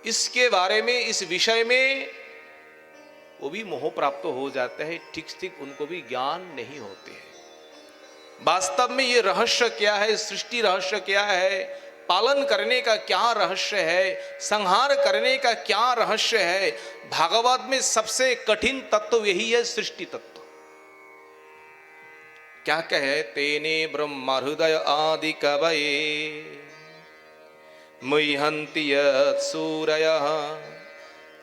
इसके बारे में, इस विषय में वो भी मोह प्राप्त हो जाते हैं। ठीक ठीक उनको भी ज्ञान नहीं होते हैं। वास्तव में ये रहस्य क्या है? सृष्टि रहस्य क्या है? पालन करने का क्या रहस्य है? संहार करने का क्या रहस्य है? भागवत में सबसे कठिन तत्व यही है, सृष्टि तत्व। क्या कहे? तेने ब्रह्म हृदय आदि कवये मुह्यन्ति यत् सूरयः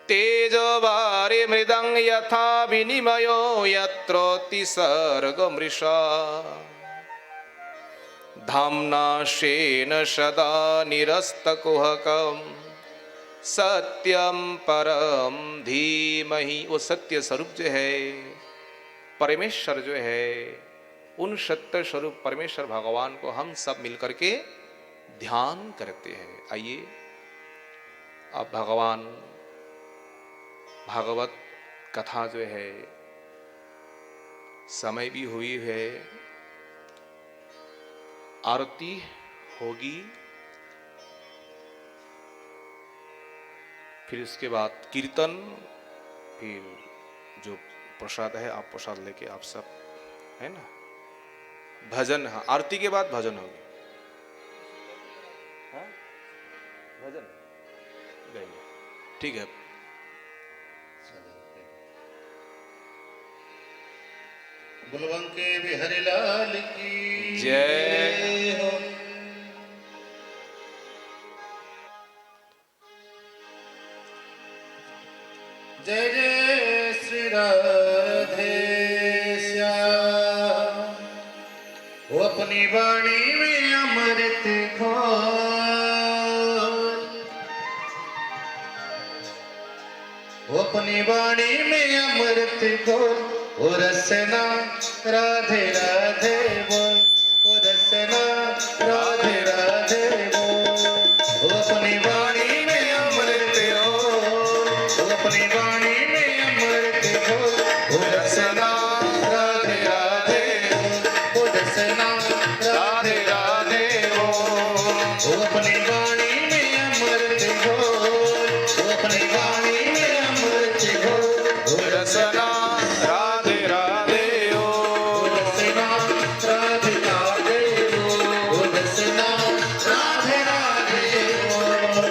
तेजो वारि मृदं यथा विनिमयो यत्रोति सर्गमृषा धाम्ना स्वेन सदा निरस्तकुहकं सत्यम परम धीमहि। वो सत्य स्वरूप जो है, परमेश्वर जो है, उन सत्य स्वरूप परमेश्वर भगवान को हम सब मिलकर के ध्यान करते हैं। आइए अब भगवान भागवत कथा जो है, समय भी हुई है, आरती होगी, फिर इसके बाद कीर्तन, फिर जो प्रसाद है आप प्रसाद लेके आप सब, है ना, भजन। हाँ, आरती के बाद भजन होगी। हाँ? भजन गाइए, ठीक है। बुलबंके बिहारी लाल की जय हो। जय जय श्री राधे श्याम। वो अपनी वाणी में अमृत घोल, वो अपनी वाणी में अमृत घोल, ओ रसना राधे राधे बोल, ओ रसना राधे राधे बोल। ओ अपनी वाणी में अमृत घोल, ओ अपनी वाणी में अमृत घोल, ओ रसना राधे राधे बोल, ओ रसना राधे राधे बोल। ओ अपनी वाणी में अमृत घोल, ओ अपनी वाणी में अमृत घोल, ओ रसना राधे राधे ओ रसना राधे राधे ओ रसना राधे राधे ओ